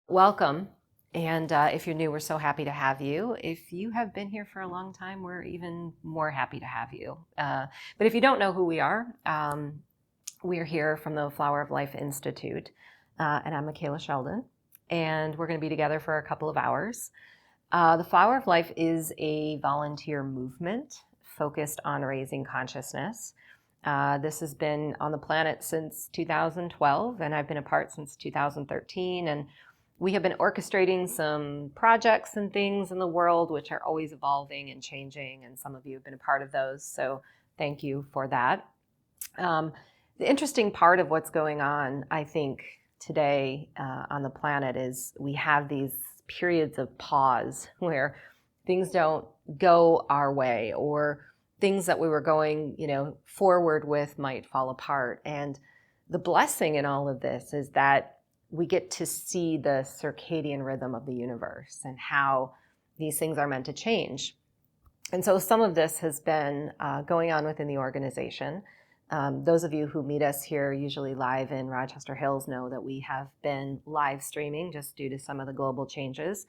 Welcome. And if you're new, we're so happy to have you. If you have been here for a long time, we're even more happy to have you. But if you don't know who we are, we're here from the Flower of Life Institute, and I'm Micheila Sheldan, and we're going to be together for a couple of hours. The Flower of Life is a volunteer movement focused on raising consciousness. This has been on the planet since 2012, and I've been a part since 2013. And we have been orchestrating some projects and things in the world, which are always evolving and changing, and some of you have been a part of those. So thank you for that. The interesting part of what's going on, I think, today on the planet is we have these periods of pause where things don't go our way, or things that we were going, forward with might fall apart. And the blessing in all of this is that we get to see the circadian rhythm of the universe and how these things are meant to change. And so some of this has been going on within the organization. Those of you who meet us here usually live in Rochester Hills know that we have been live streaming just due to some of the global changes.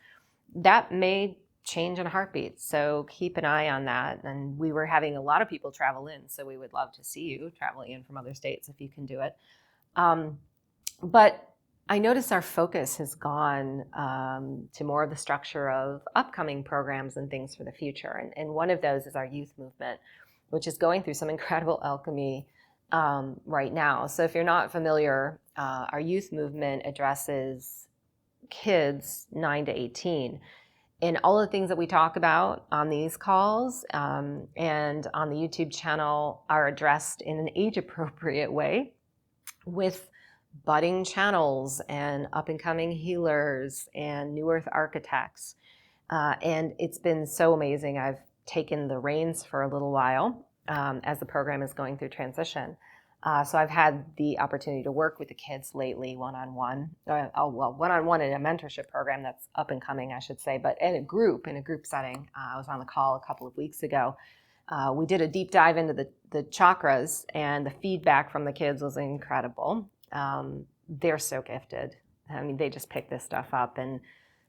That may change in a heartbeat, so keep an eye on that. And we were having a lot of people travel in, so we would love to see you traveling in from other states if you can do it. But I notice our focus has gone to more of the structure of upcoming programs and things for the future. And one of those is our youth movement, which is going through some incredible alchemy right now. So if you're not familiar, our youth movement addresses kids 9 to 18. And all the things that we talk about on these calls and on the YouTube channel are addressed in an age-appropriate way with budding channels and up-and-coming healers and new earth architects. And it's been so amazing. I've taken the reins for a little while as the program is going through transition. So I've had the opportunity to work with the kids lately one-on-one. One-on-one in a mentorship program that's up and coming, I should say, but in a group setting. I was on the call a couple of weeks ago. We did a deep dive into the chakras, and the feedback from the kids was incredible. They're so gifted. I mean, they just pick this stuff up, and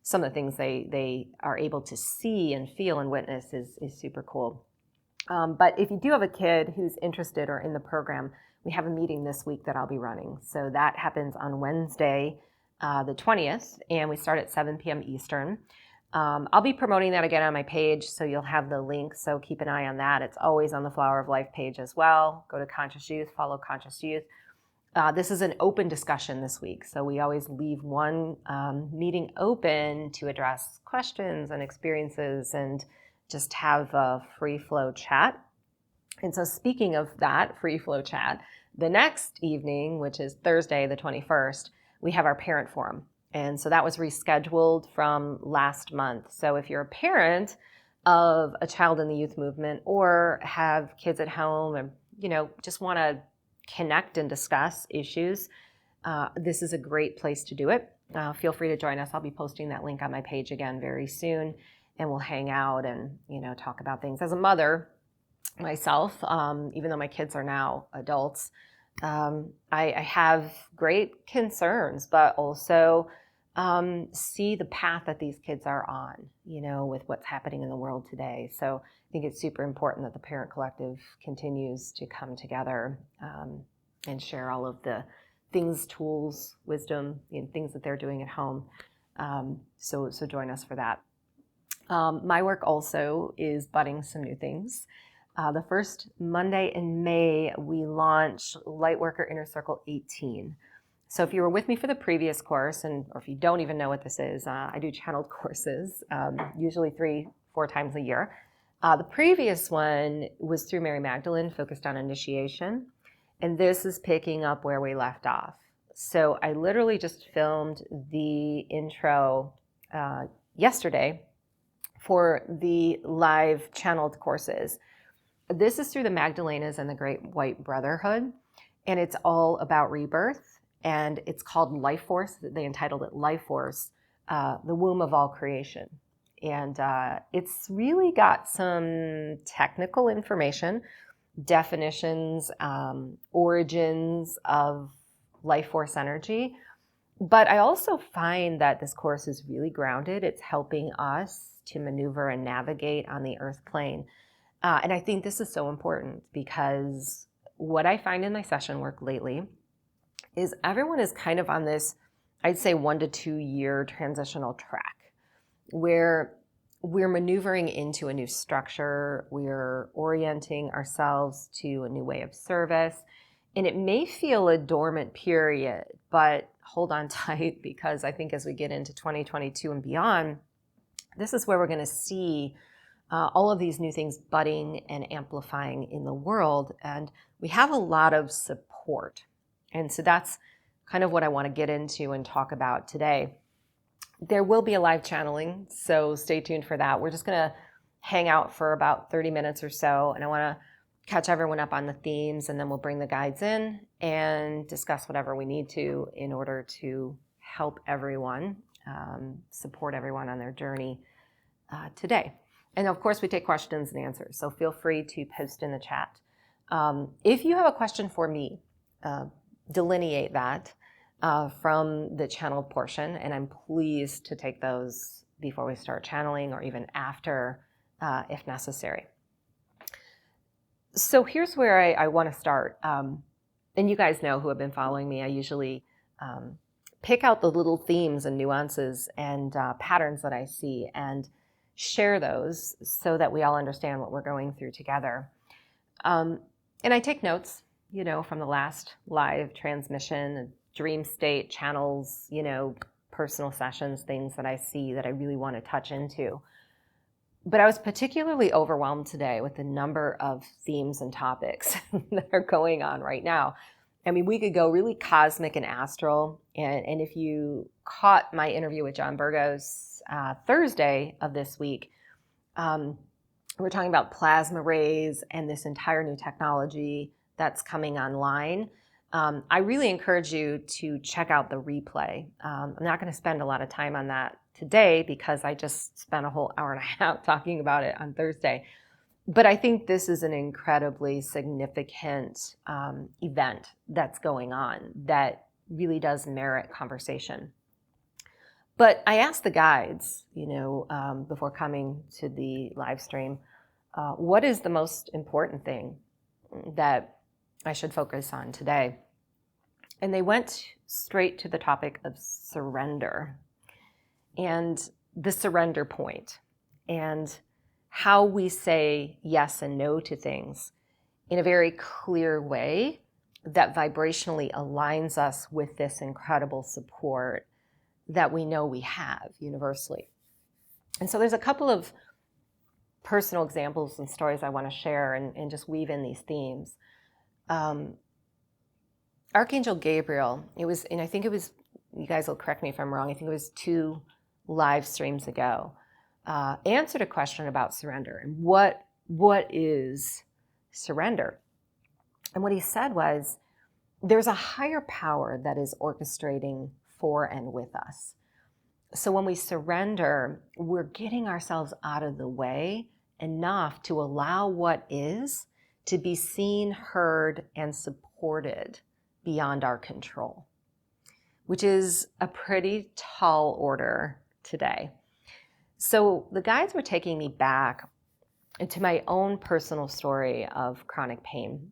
some of the things they are able to see and feel and witness is super cool. But if you do have a kid who's interested or in the program, we have a meeting this week that I'll be running. So that happens on Wednesday, the 20th, and we start at 7 p.m. Eastern. I'll be promoting that again on my page, so you'll have the link, so keep an eye on that. It's always on the Flower of Life page as well. Go to Conscious Youth, follow Conscious Youth. This is an open discussion this week, so we always leave one meeting open to address questions and experiences and just have a free flow chat. And so speaking of that free flow chat, the next evening, which is Thursday the 21st, we have our parent forum. And so that was rescheduled from last month. So if you're a parent of a child in the youth movement or have kids at home and just want to connect and discuss issues, this is a great place to do it. Feel free to join us. I'll be posting that link on my page again very soon, and we'll hang out and talk about things. As a mother myself, even though my kids are now adults, I have great concerns, but also see the path that these kids are on, with what's happening in the world today. So I think it's super important that the Parent Collective continues to come together and share all of the things, tools, wisdom, things that they're doing at home. So join us for that. My work also is budding some new things. The first Monday in May, we launch Lightworker Inner Circle 18. So if you were with me for the previous course, or if you don't even know what this is, I do channeled courses, usually 3-4 times a year. The previous one was through Mary Magdalene, focused on initiation, and this is picking up where we left off. So I literally just filmed the intro yesterday for the live channeled courses. This is through the Magdalenas and the Great White Brotherhood, and it's all about rebirth, and it's called Life Force. They entitled it Life Force, the womb of all creation. And it's really got some technical information, definitions, origins of life force energy, But I also find that this course is really grounded. It's helping us to maneuver and navigate on the earth plane. And I think this is so important because what I find in my session work lately is everyone is kind of on this, I'd say 1 to 2 year transitional track where we're maneuvering into a new structure, we're orienting ourselves to a new way of service, and it may feel a dormant period, but hold on tight, because I think as we get into 2022 and beyond, this is where we're going to see all of these new things budding and amplifying in the world, and we have a lot of support. And so that's kind of what I want to get into and talk about today. There will be a live channeling, so stay tuned for that. We're just going to hang out for about 30 minutes or so, and I want to catch everyone up on the themes, and then we'll bring the guides in and discuss whatever we need to in order to help everyone, support everyone on their journey today. And of course, we take questions and answers, so feel free to post in the chat. If you have a question for me, delineate that from the channel portion, and I'm pleased to take those before we start channeling or even after if necessary. So here's where I want to start. And you guys know who have been following me, I usually pick out the little themes and nuances and patterns that I see and share those so that we all understand what we're going through together. And I take notes, from the last live transmission, dream state channels, personal sessions, things that I see that I really want to touch into. But I was particularly overwhelmed today with the number of themes and topics that are going on right now. I mean, we could go really cosmic and astral. And if you caught my interview with John Burgos Thursday of this week, we're talking about plasma rays and this entire new technology that's coming online. I really encourage you to check out the replay. I'm not going to spend a lot of time on that today because I just spent a whole hour and a half talking about it on Thursday. But I think this is an incredibly significant event that's going on that really does merit conversation. But I asked the guides, before coming to the live stream, what is the most important thing that I should focus on today? And they went straight to the topic of surrender and the surrender point and how we say yes and no to things in a very clear way that vibrationally aligns us with this incredible support that we know we have universally. And so there's a couple of personal examples and stories I want to share and just weave in these themes. Archangel Gabriel, I think it was, you guys will correct me if I'm wrong, I think it was 2 live streams ago, answered a question about surrender and what is surrender. And what he said was, there's a higher power that is orchestrating for and with us. So when we surrender, we're getting ourselves out of the way enough to allow what is to be seen, heard, and supported beyond our control, which is a pretty tall order today. So the guides were taking me back into my own personal story of chronic pain.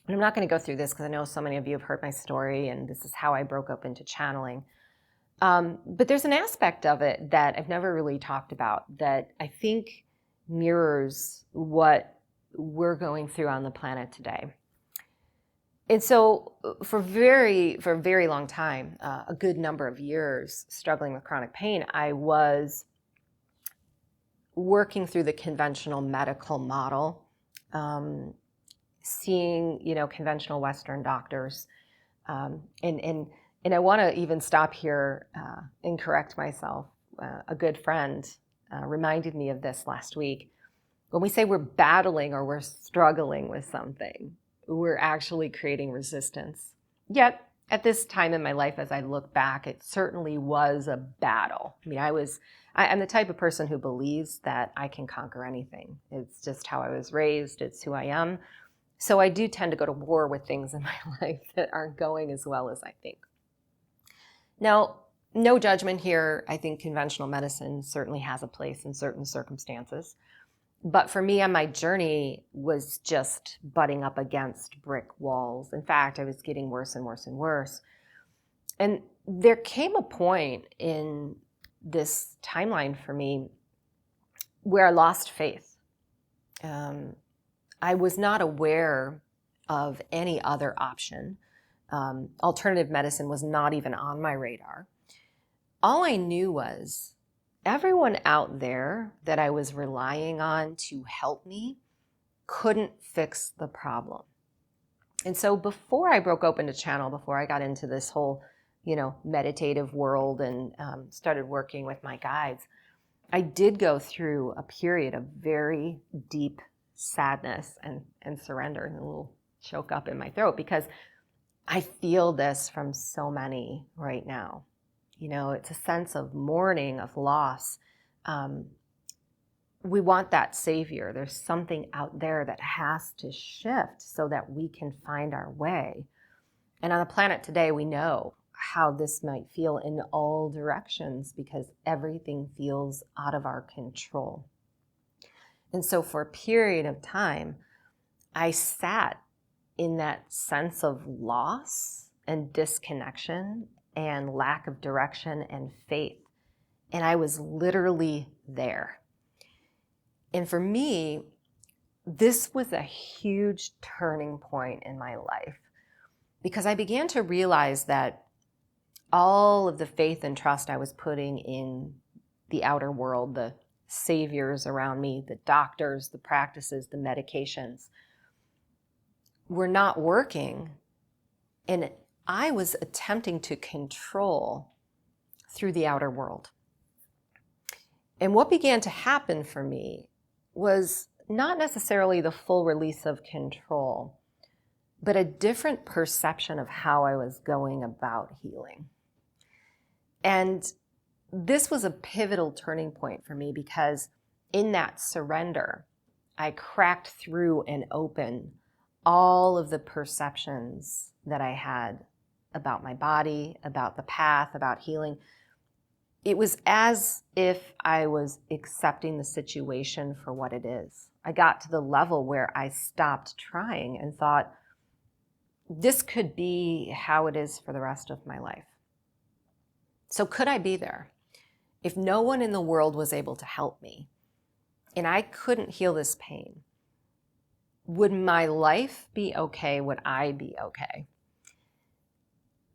And I'm not going to go through this because I know so many of you have heard my story and this is how I broke up into channeling. But there's an aspect of it that I've never really talked about that I think mirrors what we're going through on the planet today. And so for a very long time, a good number of years struggling with chronic pain, I was working through the conventional medical model, seeing, conventional Western doctors. And I want to even stop here and correct myself. A good friend reminded me of this last week. When we say we're battling or we're struggling with something, we're actually creating resistance. Yet, at this time in my life, as I look back, it certainly was a battle. I mean, I'm the type of person who believes that I can conquer anything. It's just how I was raised. It's who I am. So I do tend to go to war with things in my life that aren't going as well as I think. Now, no judgment here. I think conventional medicine certainly has a place in certain circumstances. But for me, on my journey was just butting up against brick walls. In fact, I was getting worse and worse and worse. And there came a point in this timeline for me where I lost faith. I was not aware of any other option. Alternative medicine was not even on my radar. All I knew was everyone out there that I was relying on to help me couldn't fix the problem. And so before I broke open the channel, before I got into this whole, meditative world and started working with my guides, I did go through a period of very deep sadness and surrender, and a little choke up in my throat, because I feel this from so many right now. It's a sense of mourning, of loss. We want that savior. There's something out there that has to shift so that we can find our way. And on the planet today, we know how this might feel in all directions because everything feels out of our control. And so for a period of time, I sat in that sense of loss and disconnection and lack of direction and faith. And I was literally there. And for me, this was a huge turning point in my life because I began to realize that all of the faith and trust I was putting in the outer world, the saviors around me, the doctors, the practices, the medications, were not working. And I was attempting to control through the outer world. And what began to happen for me was not necessarily the full release of control, but a different perception of how I was going about healing. And this was a pivotal turning point for me because in that surrender, I cracked through and open all of the perceptions that I had about my body, about the path, about healing. It was as if I was accepting the situation for what it is. I got to the level where I stopped trying and thought, this could be how it is for the rest of my life. So could I be there? If no one in the world was able to help me and I couldn't heal this pain, would my life be okay? Would I be okay?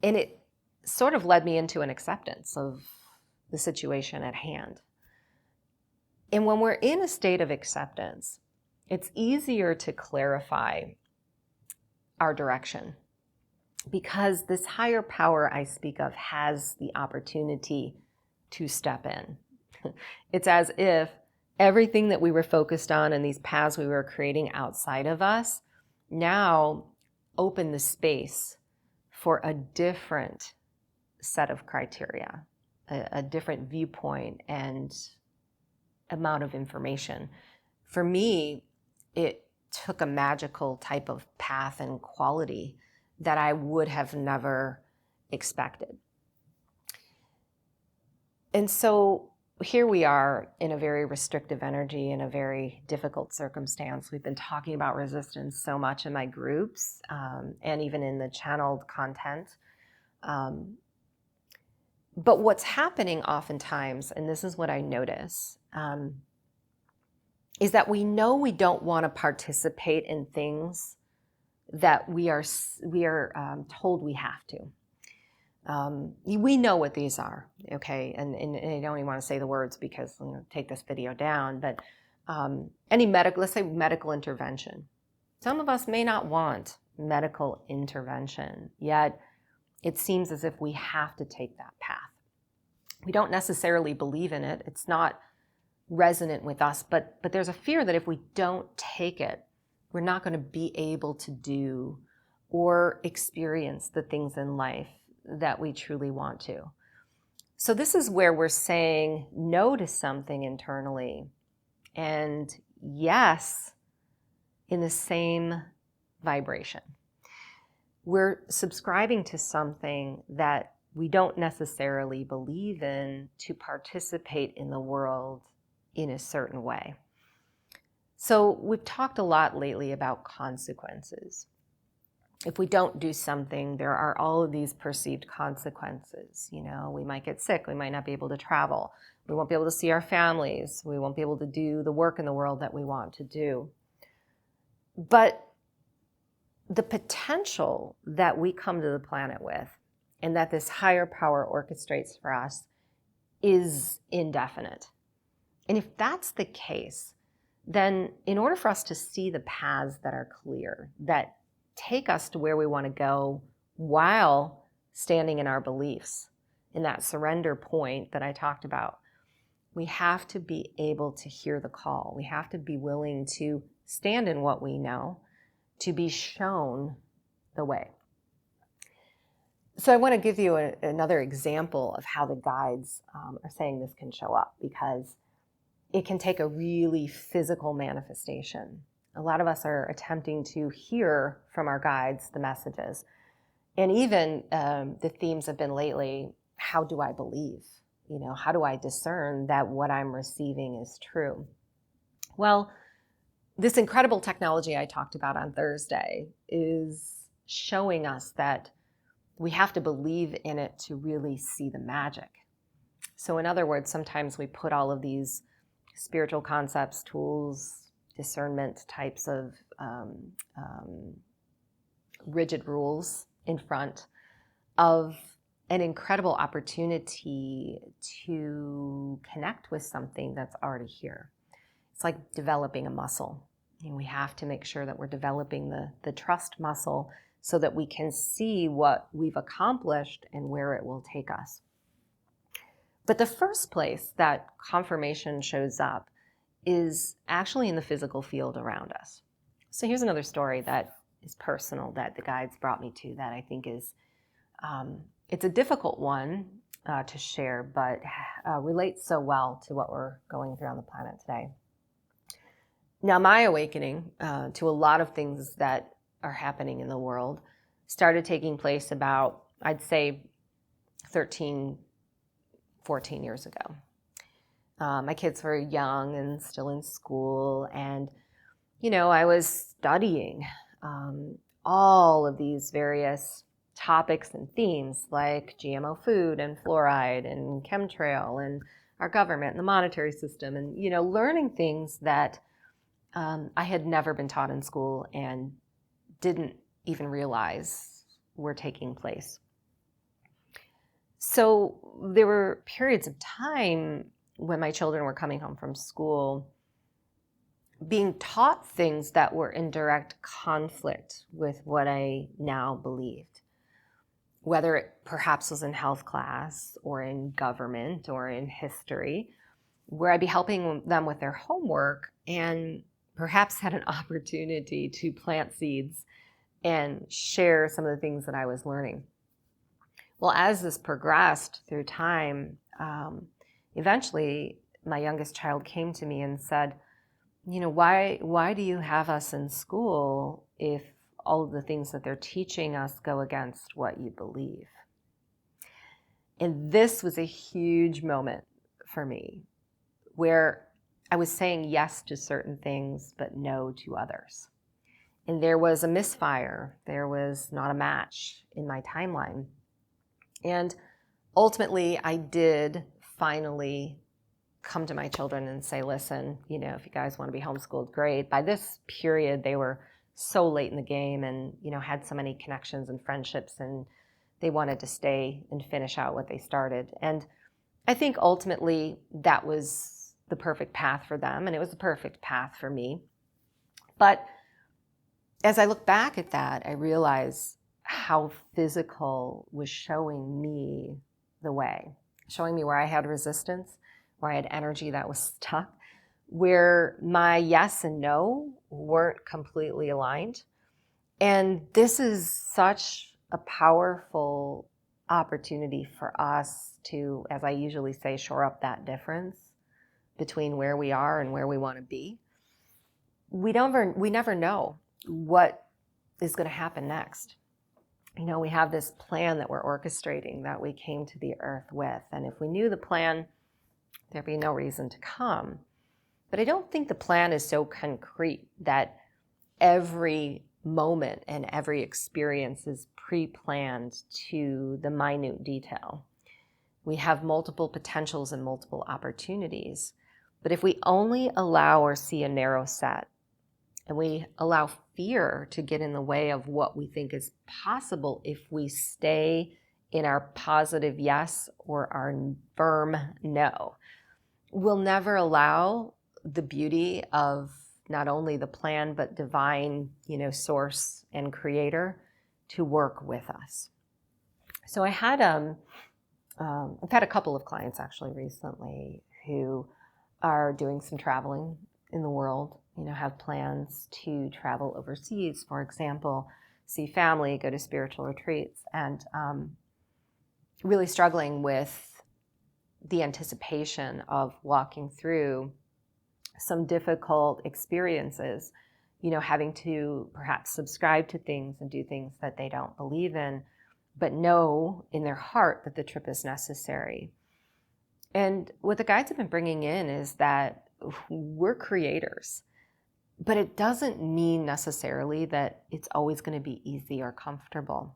And it sort of led me into an acceptance of the situation at hand. And when we're in a state of acceptance, it's easier to clarify our direction because this higher power I speak of has the opportunity to step in. It's as if everything that we were focused on and these paths we were creating outside of us now open the space for a different set of criteria, a different viewpoint and amount of information. For me, it took a magical type of path and quality that I would have never expected. And so here we are in a very restrictive energy, in a very difficult circumstance. We've been talking about resistance so much in my groups and even in the channeled content. But what's happening oftentimes, and this is what I notice, is that we know we don't want to participate in things that we are told we have to. We know what these are, okay? And I don't even want to say the words because I'm going to take this video down, but let's say medical intervention. Some of us may not want medical intervention, yet it seems as if we have to take that path. We don't necessarily believe in it. It's not resonant with us, but there's a fear that if we don't take it, we're not going to be able to do or experience the things in life that we truly want to. So this is where we're saying no to something internally and yes in the same vibration. We're subscribing to something that we don't necessarily believe in to participate in the world in a certain way. So we've talked a lot lately about consequences. If we don't do something, there are all of these perceived consequences. You know, we might get sick, we might not be able to travel, we won't be able to see our families, we won't be able to do the work in the world that we want to do. But the potential that we come to the planet with, and that this higher power orchestrates for us, is indefinite. And if that's the case, then in order for us to see the paths that are clear, that take us to where we want to go while standing in our beliefs, in that surrender point that I talked about, we have to be able to hear the call. We have to be willing to stand in what we know, to be shown the way. So I want to give you another example of how the guides are saying this can show up, because it can take a really physical manifestation. A lot of us are attempting to hear from our guides the messages. And even the themes have been lately, how do I believe? You know, how do I discern that what I'm receiving is true? Well, this incredible technology I talked about on Thursday is showing us that we have to believe in it to really see the magic. So in other words, sometimes we put all of these spiritual concepts, tools, discernment types of rigid rules in front of an incredible opportunity to connect with something that's already here. It's like developing a muscle. And we have to make sure that we're developing the trust muscle so that we can see what we've accomplished and where it will take us. But the first place that confirmation shows up is actually in the physical field around us. So here's another story that is personal that the guides brought me to that I think is, it's a difficult one to share, but relates so well to what we're going through on the planet today. Now, my awakening to a lot of things that are happening in the world started taking place about, I'd say, 13, 14 years ago. My kids were young and still in school, and, you know, I was studying all of these various topics and themes like GMO food and fluoride and chemtrail and our government and the monetary system, and, you know, learning things that I had never been taught in school and didn't even realize were taking place. So there were periods of time when my children were coming home from school being taught things that were in direct conflict with what I now believed, whether it perhaps was in health class or in government or in history, where I'd be helping them with their homework and perhaps had an opportunity to plant seeds and share some of the things that I was learning. Well, as this progressed through time, eventually my youngest child came to me and said, you know, why do you have us in school if all of the things that they're teaching us go against what you believe? And this was a huge moment for me, where I was saying yes to certain things, but no to others. And there was a misfire. There was not a match in my timeline. And ultimately, I did finally come to my children and say, listen, you know, if you guys want to be homeschooled, great. By this period, they were so late in the game and, you know, had so many connections and friendships, and they wanted to stay and finish out what they started. And I think ultimately that was the perfect path for them, and it was the perfect path for me. But as I look back at that, I realize how physical was showing me the way, showing me where I had resistance, where I had energy that was stuck, where my yes and no weren't completely aligned. And this is such a powerful opportunity for us to, as I usually say, shore up that difference between where we are and where we want to be. We never know what is going to happen next. we have this plan that we're orchestrating, that we came to the earth with. And if we knew the plan, there'd be no reason to come. But I don't think the plan is so concrete that every moment and every experience is pre-planned to the minute detail. We have multiple potentials and multiple opportunities. But if we only allow or see a narrow set, and we allow fear to get in the way of what we think is possible if we stay in our positive yes or our firm no, we'll never allow the beauty of not only the plan, but divine, source and creator to work with us. So I've had a couple of clients actually recently who are doing some traveling in the world, have plans to travel overseas, for example, see family, go to spiritual retreats, and really struggling with the anticipation of walking through some difficult experiences, having to perhaps subscribe to things and do things that they don't believe in, but know in their heart that the trip is necessary. And what the guides have been bringing in is that we're creators, but it doesn't mean necessarily that it's always going to be easy or comfortable.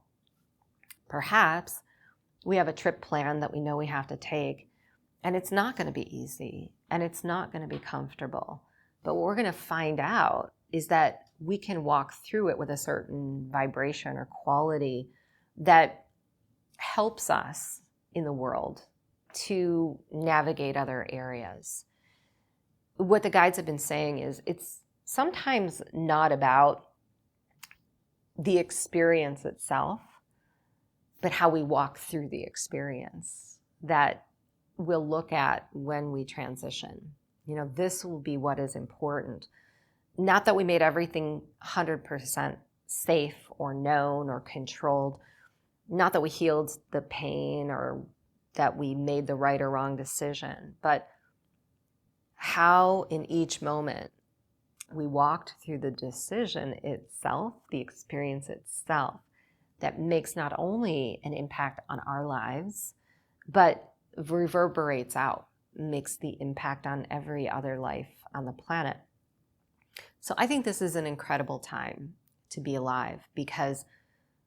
Perhaps we have a trip plan that we know we have to take, and it's not going to be easy, and it's not going to be comfortable. But what we're going to find out is that we can walk through it with a certain vibration or quality that helps us in the world to navigate other areas. What the guides have been saying is it's sometimes not about the experience itself, but how we walk through the experience that we'll look at when we transition. This will be what is important. Not that we made everything 100% safe or known or controlled. Not that we healed the pain or that we made the right or wrong decision, but how in each moment we walked through the decision itself, the experience itself, that makes not only an impact on our lives, but reverberates out, makes the impact on every other life on the planet. So I think this is an incredible time to be alive because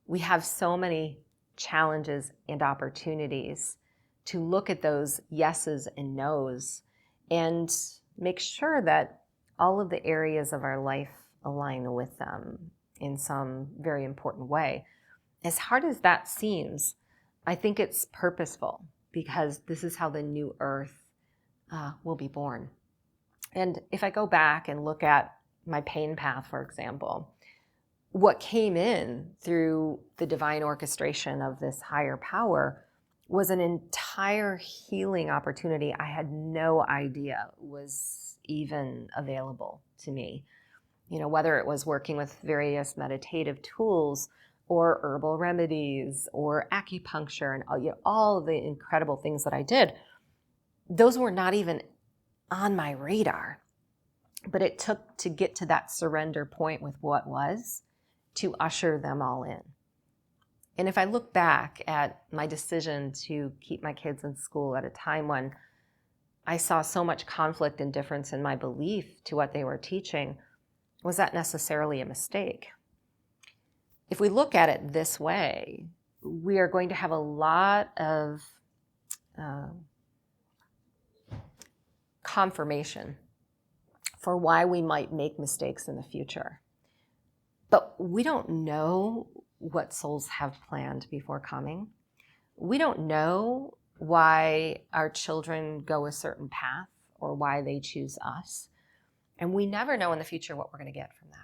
we have so many challenges and opportunities to look at those yeses and nos and make sure that all of the areas of our life align with them in some very important way. As hard as that seems, I think it's purposeful because this is how the new earth will be born. And if I go back and look at my pain path, for example, what came in through the divine orchestration of this higher power was an entire healing opportunity I had no idea was even available to me. Whether it was working with various meditative tools or herbal remedies or acupuncture and all the incredible things that I did, those were not even on my radar. But it took to get to that surrender point with what was to usher them all in. And if I look back at my decision to keep my kids in school at a time when I saw so much conflict and difference in my belief to what they were teaching, was that necessarily a mistake? If we look at it this way, we are going to have a lot of confirmation for why we might make mistakes in the future. But we don't know what souls have planned before coming. We don't know why our children go a certain path or why they choose us. And we never know in the future what we're going to get from that.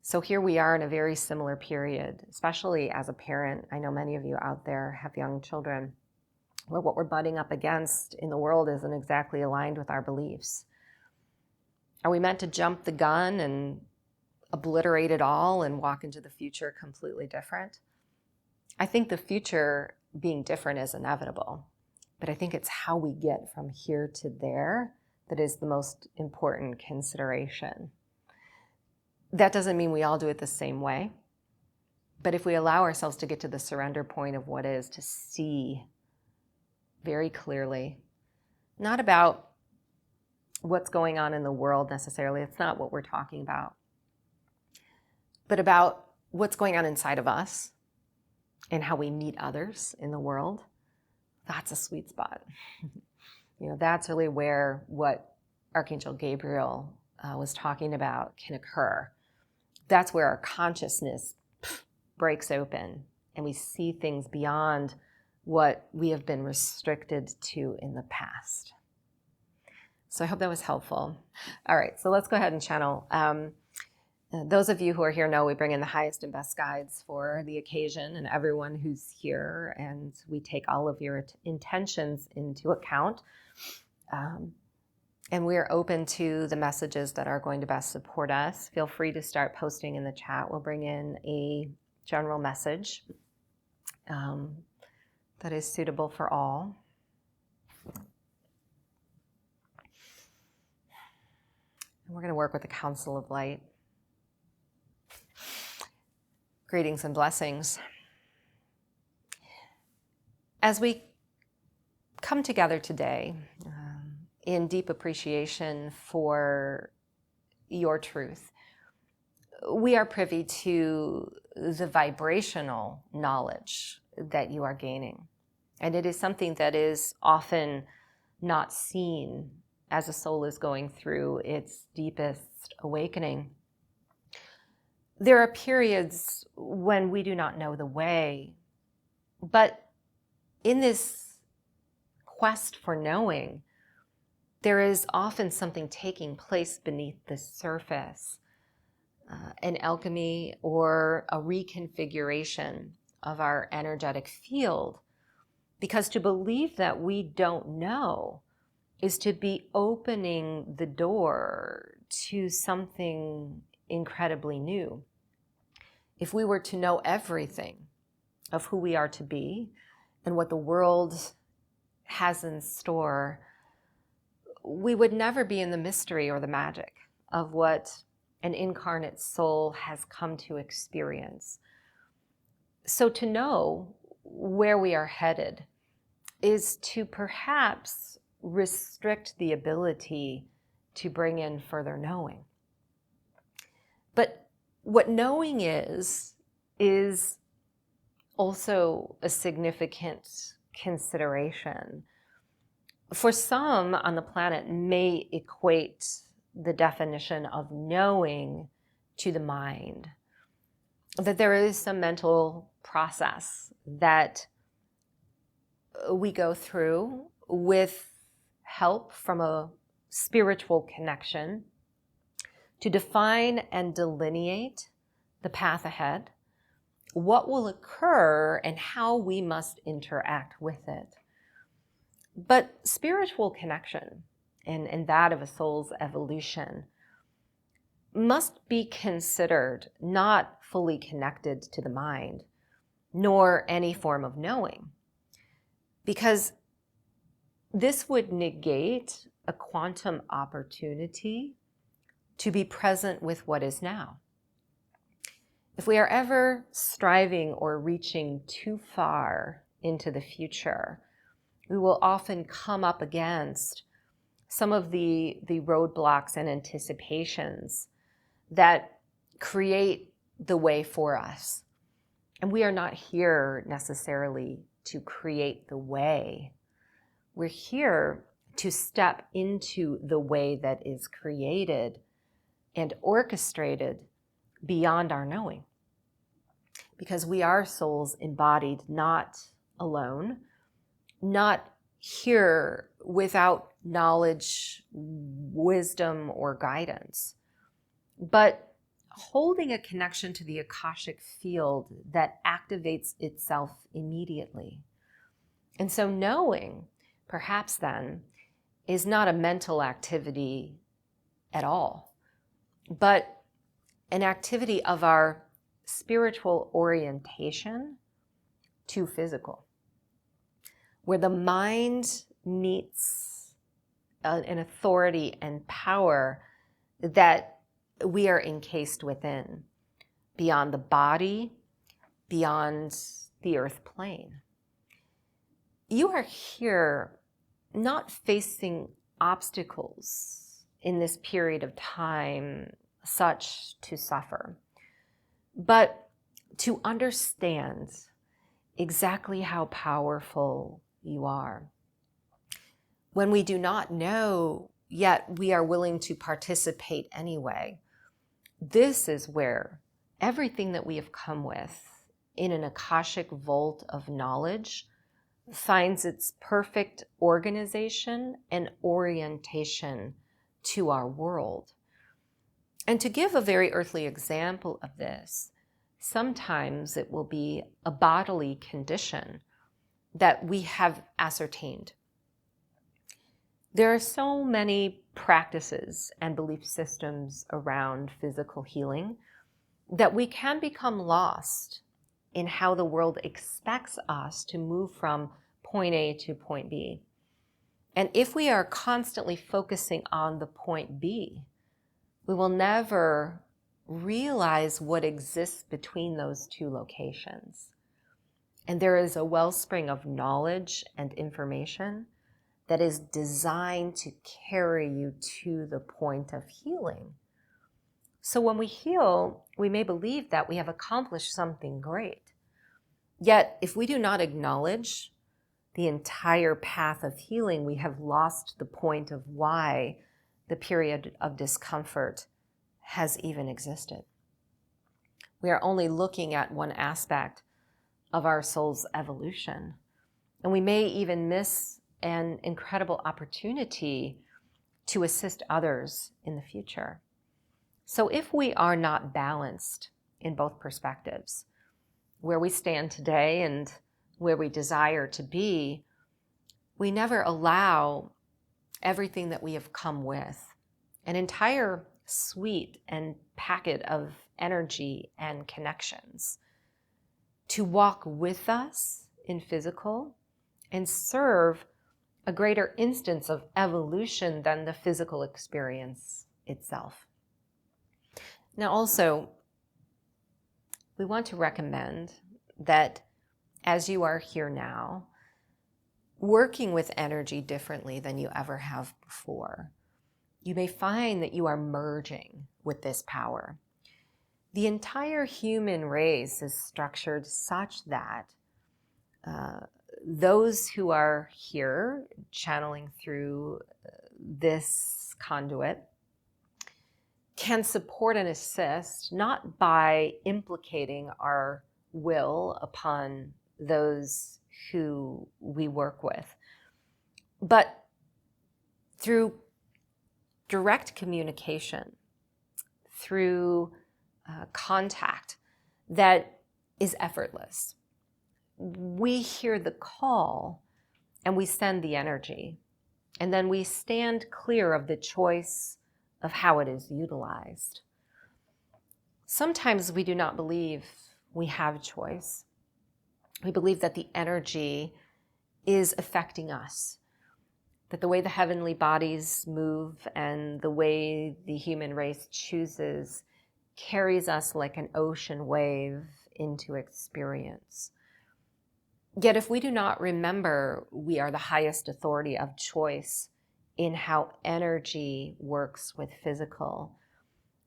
So here we are in a very similar period, especially as a parent. I know many of you out there have young children where what we're butting up against in the world isn't exactly aligned with our beliefs. Are we meant to jump the gun and obliterate it all and walk into the future completely different? I think the future being different is inevitable, but I think it's how we get from here to there that is the most important consideration. That doesn't mean we all do it the same way, But if we allow ourselves to get to the surrender point of what is, to see very clearly, not about what's going on in the world necessarily, it's not what we're talking about, but about what's going on inside of us and how we meet others in the world, that's a sweet spot. That's really where what Archangel Gabriel was talking about can occur. That's where our consciousness breaks open and we see things beyond what we have been restricted to in the past. So I hope that was helpful. All right, so let's go ahead and channel. Those of you who are here know we bring in the highest and best guides for the occasion and everyone who's here, and we take all of your intentions into account. And we're open to the messages that are going to best support us. Feel free to start posting in the chat. We'll bring in a general message that is suitable for all. And we're going to work with the Council of Light. Greetings and blessings. As we come together today in deep appreciation for your truth, we are privy to the vibrational knowledge that you are gaining. And it is something that is often not seen as a soul is going through its deepest awakening. There are periods when we do not know the way, but in this quest for knowing, there is often something taking place beneath the surface, an alchemy or a reconfiguration of our energetic field. Because to believe that we don't know is to be opening the door to something incredibly new. If we were to know everything of who we are to be and what the world has in store, we would never be in the mystery or the magic of what an incarnate soul has come to experience. So to know where we are headed is to perhaps restrict the ability to bring in further knowing. But what knowing is also a significant consideration. For some on the planet may equate the definition of knowing to the mind, that there is some mental process that we go through with help from a spiritual connection to define and delineate the path ahead, what will occur, and how we must interact with it. But spiritual connection and that of a soul's evolution must be considered not fully connected to the mind, nor any form of knowing, because this would negate a quantum opportunity to be present with what is now. If we are ever striving or reaching too far into the future, we will often come up against some of the roadblocks and anticipations that create the way for us. And we are not here necessarily to create the way. We're here to step into the way that is created and orchestrated beyond our knowing. Because we are souls embodied, not alone, not here without knowledge, wisdom, or guidance, but holding a connection to the Akashic field that activates itself immediately. And so knowing, perhaps then, is not a mental activity at all, but an activity of our spiritual orientation to physical, where the mind meets an authority and power that we are encased within, beyond the body, beyond the earth plane. You are here not facing obstacles in this period of time such to suffer, but to understand exactly how powerful you are. When we do not know, yet we are willing to participate anyway, this is where everything that we have come with in an Akashic vault of knowledge finds its perfect organization and orientation to our world. And to give a very earthly example of this, sometimes it will be a bodily condition that we have ascertained. There are so many practices and belief systems around physical healing that we can become lost in how the world expects us to move from point A to point B. And if we are constantly focusing on the point B, we will never realize what exists between those two locations. And there is a wellspring of knowledge and information that is designed to carry you to the point of healing. So when we heal, we may believe that we have accomplished something great. Yet, if we do not acknowledge the entire path of healing, we have lost the point of why the period of discomfort has even existed. We are only looking at one aspect of our soul's evolution, and we may even miss an incredible opportunity to assist others in the future. So if we are not balanced in both perspectives, where we stand today and where we desire to be, we never allow everything that we have come with, an entire suite and packet of energy and connections, to walk with us in physical and serve a greater instance of evolution than the physical experience itself. Now also, we want to recommend that as you are here now, working with energy differently than you ever have before, you may find that you are merging with this power. The entire human race is structured such that those who are here channeling through this conduit can support and assist, not by implicating our will upon those who we work with, but through direct communication, through contact that is effortless. We hear the call and we send the energy, and then we stand clear of the choice of how it is utilized. Sometimes we do not believe we have choice. We believe that the energy is affecting us, that the way the heavenly bodies move and the way the human race chooses carries us like an ocean wave into experience. Yet if we do not remember we are the highest authority of choice in how energy works with physical,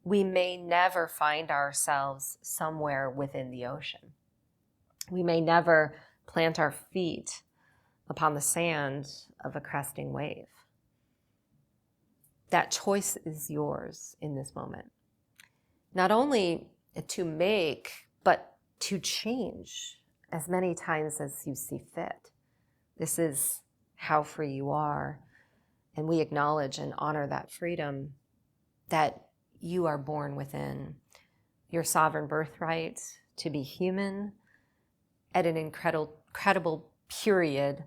we may never find ourselves somewhere within the ocean. We may never plant our feet upon the sand of a cresting wave. That choice is yours in this moment. Not only to make, but to change as many times as you see fit. This is how free you are. And we acknowledge and honor that freedom that you are born within. Your sovereign birthright to be human at an incredible period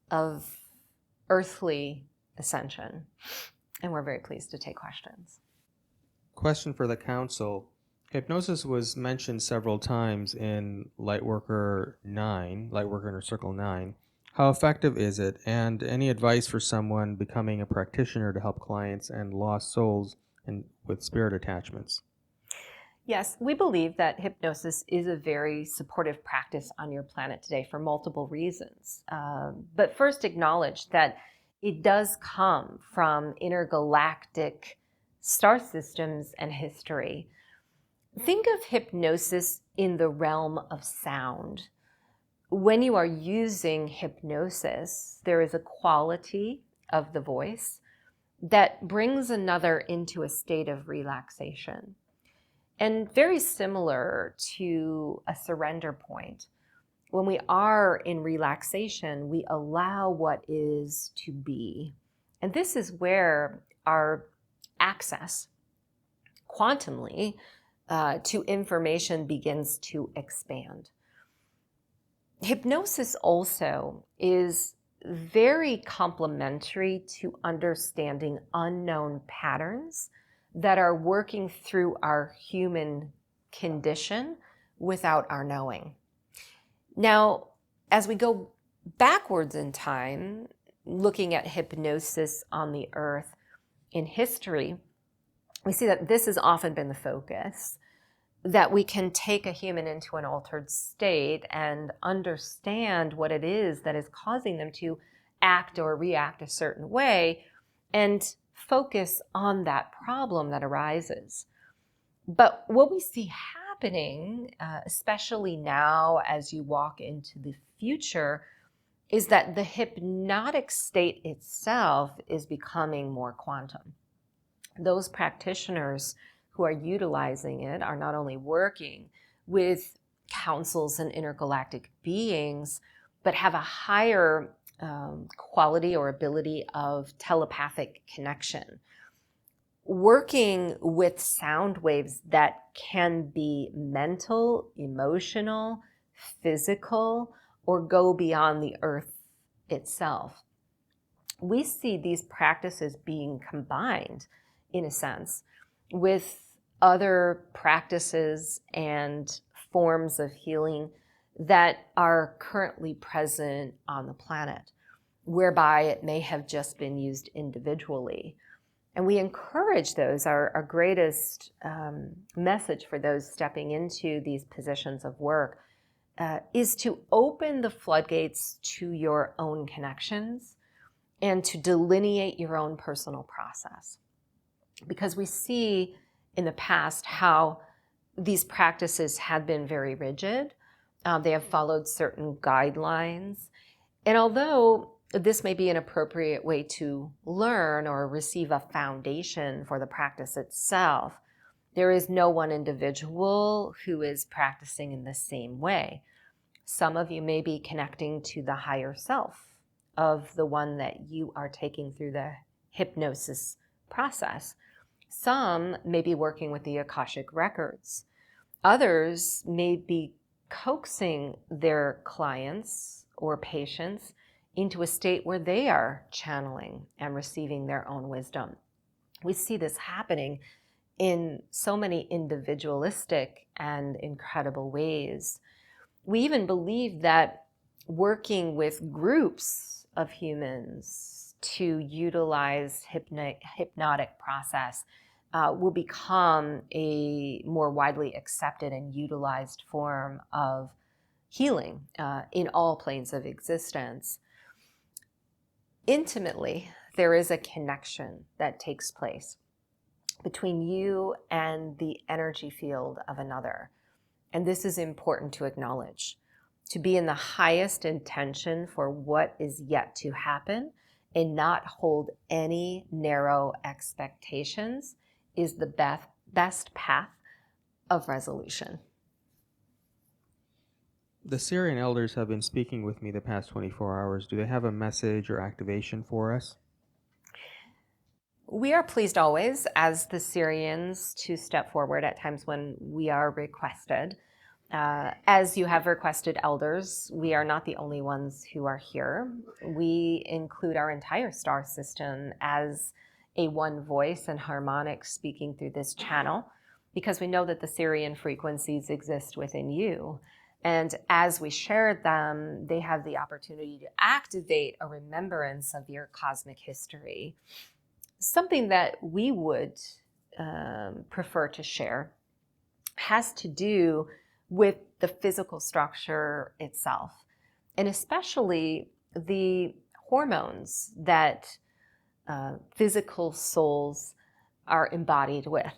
of earthly ascension. And we're very pleased to take questions. Question for the council. Hypnosis was mentioned several times in Lightworker Inner Circle 9. How effective is it? And any advice for someone becoming a practitioner to help clients and lost souls with spirit attachments? Yes, we believe that hypnosis is a very supportive practice on your planet today for multiple reasons. But first, acknowledge that it does come from intergalactic star systems and history. Think of hypnosis in the realm of sound. When you are using hypnosis, there is a quality of the voice that brings another into a state of relaxation. And very similar to a surrender point, when we are in relaxation, we allow what is to be. And this is where our access quantumly to information begins to expand. Hypnosis also is very complementary to understanding unknown patterns that are working through our human condition without our knowing. Now, as we go backwards in time, looking at hypnosis on the earth in history, we see that this has often been the focus, that we can take a human into an altered state and understand what it is that is causing them to act or react a certain way and focus on that problem that arises. But what we see happening, especially now as you walk into the future, is that the hypnotic state itself is becoming more quantum. Those practitioners who are utilizing it are not only working with councils and intergalactic beings, but have a higher quality or ability of telepathic connection. Working with sound waves that can be mental, emotional, physical, or go beyond the earth itself. We see these practices being combined, in a sense, with other practices and forms of healing that are currently present on the planet, whereby it may have just been used individually. And we encourage those. Our greatest message for those stepping into these positions of work is to open the floodgates to your own connections and to delineate your own personal process. Because we see in the past how these practices have been very rigid. They have followed certain guidelines. And although this may be an appropriate way to learn or receive a foundation for the practice itself, there is no one individual who is practicing in the same way. Some of you may be connecting to the higher self of the one that you are taking through the hypnosis process. Some may be working with the Akashic records. Others may be coaxing their clients or patients into a state where they are channeling and receiving their own wisdom. We see this happening in so many individualistic and incredible ways. We even believe that working with groups of humans to utilize hypnotic process will become a more widely accepted and utilized form of healing in all planes of existence. Intimately, there is a connection that takes place between you and the energy field of another. And this is important to acknowledge. To be in the highest intention for what is yet to happen and not hold any narrow expectations is the best path of resolution. The Sirian Elders have been speaking with me the past 24 hours. Do they have a message or activation for us? We are pleased always, as the Sirians, to step forward at times when we are requested. As you have requested elders, we are not the only ones who are here. We include our entire star system as a one voice and harmonic speaking through this channel, because we know that the Sirian frequencies exist within you. And as we share them, they have the opportunity to activate a remembrance of your cosmic history. Something that we would prefer to share has to do with the physical structure itself, and especially the hormones that physical souls are embodied with.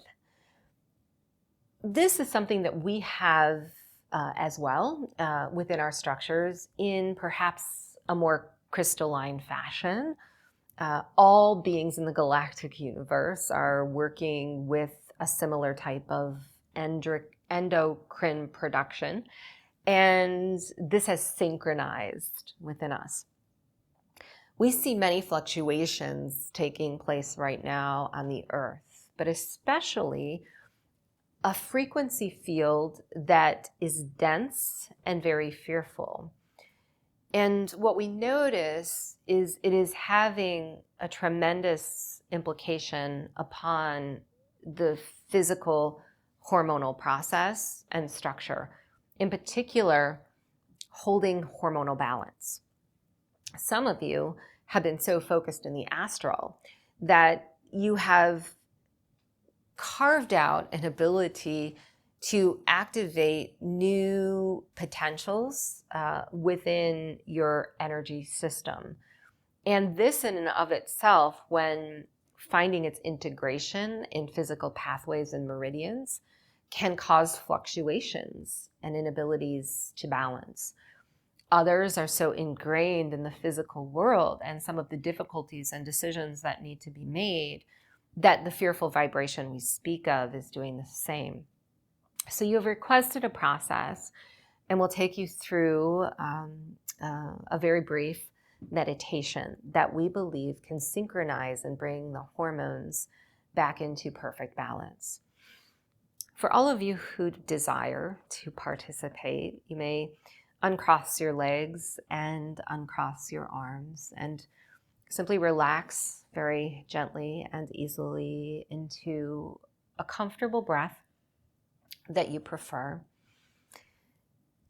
This is something that we have as well within our structures in perhaps a more crystalline fashion. All beings in the galactic universe are working with a similar type of endocrine production, and this has synchronized within us. We see many fluctuations taking place right now on the earth, but especially a frequency field that is dense and very fearful. And what we notice is it is having a tremendous implication upon the physical hormonal process and structure, in particular, holding hormonal balance. Some of you have been so focused in the astral that you have carved out an ability to activate new potentials within your energy system. And this in and of itself, when finding its integration in physical pathways and meridians, can cause fluctuations and inabilities to balance. Others are so ingrained in the physical world and some of the difficulties and decisions that need to be made that the fearful vibration we speak of is doing the same. So you have requested a process, and we'll take you through a very brief meditation that we believe can synchronize and bring the hormones back into perfect balance. For all of you who desire to participate, you may uncross your legs and uncross your arms and simply relax very gently and easily into a comfortable breath that you prefer.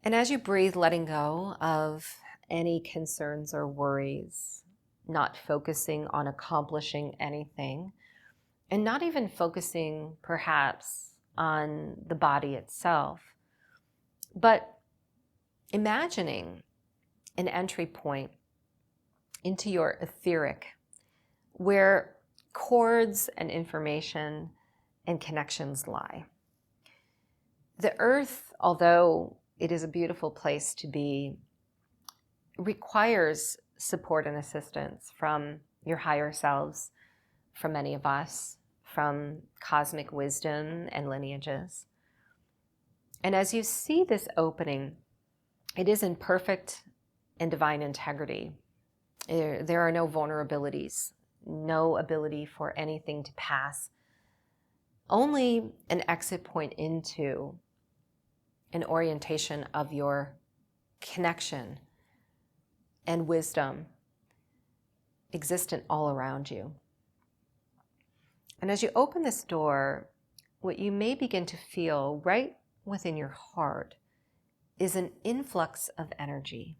And as you breathe, letting go of any concerns or worries, not focusing on accomplishing anything, and not even focusing perhaps on the body itself, but imagining an entry point into your etheric, where cords and information and connections lie. The earth, although it is a beautiful place to be, requires support and assistance from your higher selves, from many of us, from cosmic wisdom and lineages. And as you see this opening, it is in perfect and divine integrity. There are no vulnerabilities, no ability for anything to pass, only an exit point into an orientation of your connection and wisdom existent all around you. And as you open this door, what you may begin to feel right within your heart is an influx of energy,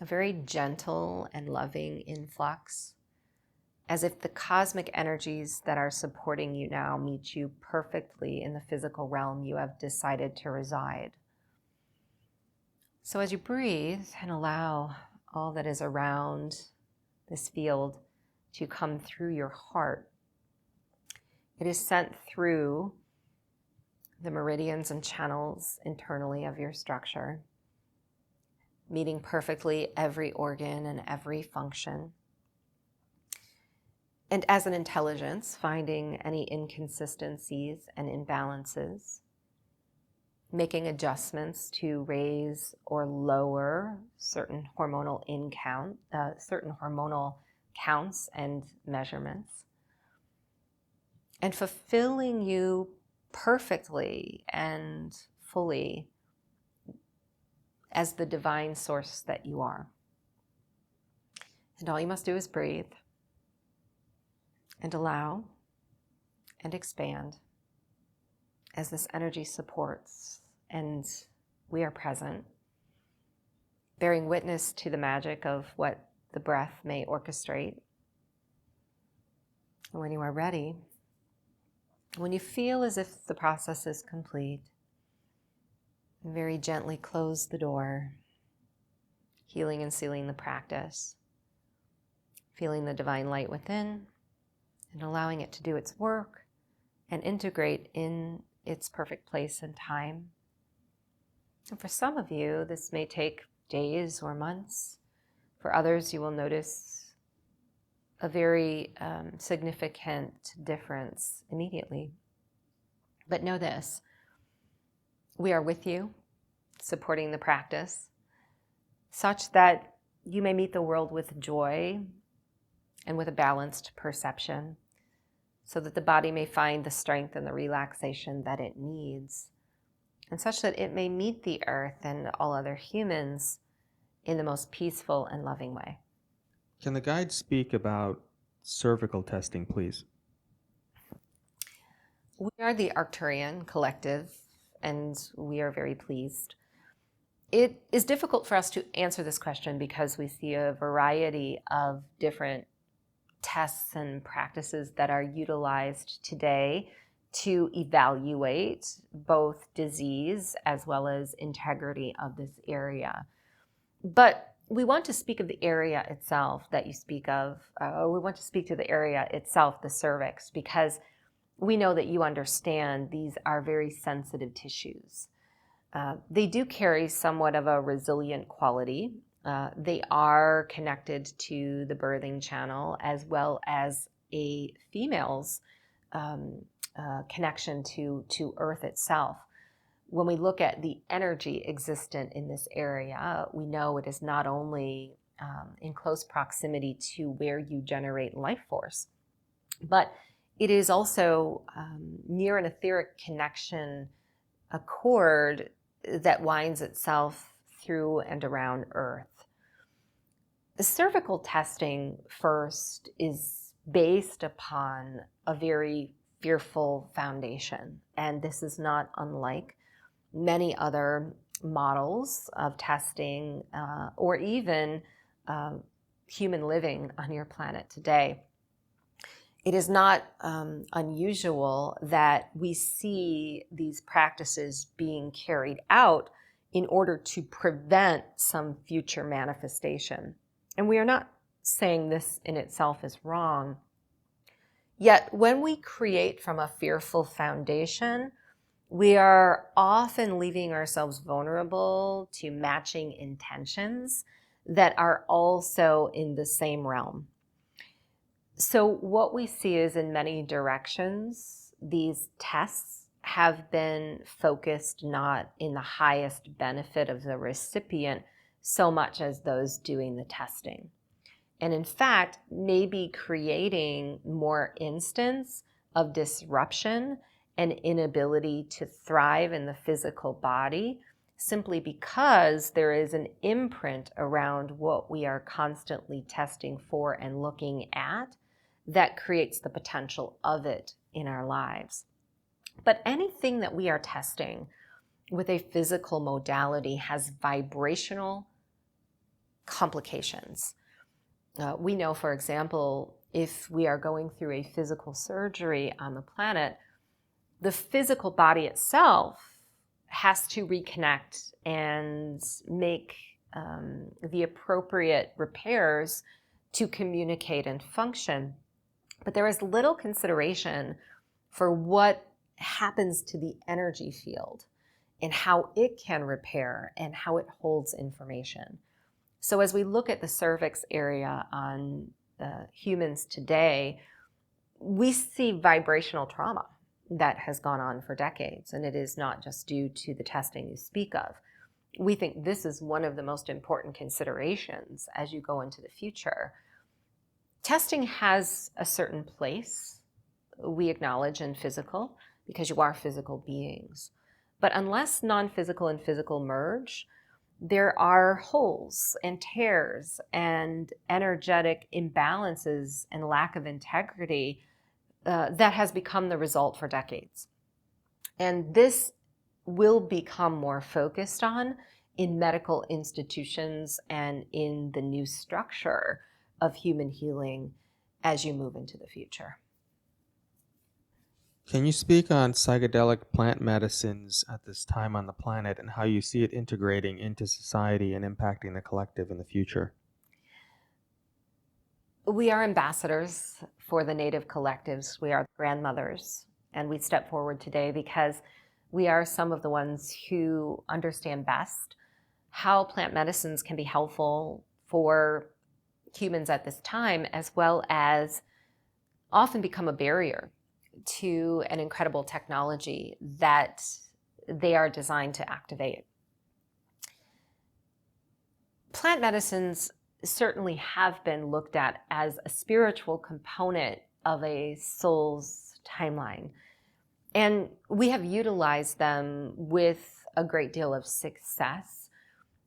a very gentle and loving influx, as if the cosmic energies that are supporting you now meet you perfectly in the physical realm you have decided to reside. So as you breathe and allow all that is around this field to come through your heart, it is sent through the meridians and channels internally of your structure, meeting perfectly every organ and every function. And as an intelligence, finding any inconsistencies and imbalances, making adjustments to raise or lower certain hormonal counts and measurements, and fulfilling you perfectly and fully as the divine source that you are. And all you must do is breathe and allow and expand as this energy supports and we are present, bearing witness to the magic of what the breath may orchestrate. And when you are ready, When you feel as if the process is complete, very gently close the door, healing and sealing the practice, feeling the divine light within, and allowing it to do its work and integrate in its perfect place and time. And for some of you, this may take days or months. For others, you will notice a very significant difference immediately. But know this, we are with you, supporting the practice, such that you may meet the world with joy and with a balanced perception, so that the body may find the strength and the relaxation that it needs, and such that it may meet the earth and all other humans in the most peaceful and loving way. Can the guide speak about cervical testing, please? We are the Arcturian Collective, and we are very pleased. It is difficult for us to answer this question because we see a variety of different tests and practices that are utilized today to evaluate both disease as well as integrity of this area. But we want to speak of the area itself that you speak of. We want to speak to the area itself, the cervix, because we know that you understand these are very sensitive tissues. They do carry somewhat of a resilient quality. They are connected to the birthing channel as well as a female's connection to Earth itself. When we look at the energy existent in this area, we know it is not only in close proximity to where you generate life force, but it is also near an etheric connection, a cord that winds itself through and around Earth. The cervical testing first is based upon a very fearful foundation, and this is not unlike many other models of testing or even human living on your planet today. It is not unusual that we see these practices being carried out in order to prevent some future manifestation. And we are not saying this in itself is wrong. Yet when we create from a fearful foundation, we are often leaving ourselves vulnerable to matching intentions that are also in the same realm. So what we see is in many directions, these tests have been focused not in the highest benefit of the recipient so much as those doing the testing. And in fact, maybe creating more instance of disruption and inability to thrive in the physical body simply because there is an imprint around what we are constantly testing for and looking at that creates the potential of it in our lives. But anything that we are testing with a physical modality has vibrational complications. We know, for example, if we are going through a physical surgery on the planet, the physical body itself has to reconnect and make the appropriate repairs to communicate and function. But there is little consideration for what happens to the energy field and how it can repair and how it holds information. So as we look at the cervix area on humans today, we see vibrational trauma that has gone on for decades, and it is not just due to the testing you speak of. We think this is one of the most important considerations as you go into the future. Testing has a certain place, we acknowledge, in physical, because you are physical beings. But unless non-physical and physical merge, there are holes and tears and energetic imbalances and lack of integrity that has become the result for decades. And this will become more focused on in medical institutions and in the new structure of human healing as you move into the future. Can you speak on psychedelic plant medicines at this time on the planet and how you see it integrating into society and impacting the collective in the future? We are ambassadors for the native collectives. We are grandmothers, and we step forward today because we are some of the ones who understand best how plant medicines can be helpful for humans at this time, as well as often become a barrier to an incredible technology that they are designed to activate. Plant medicines certainly have been looked at as a spiritual component of a soul's timeline. And we have utilized them with a great deal of success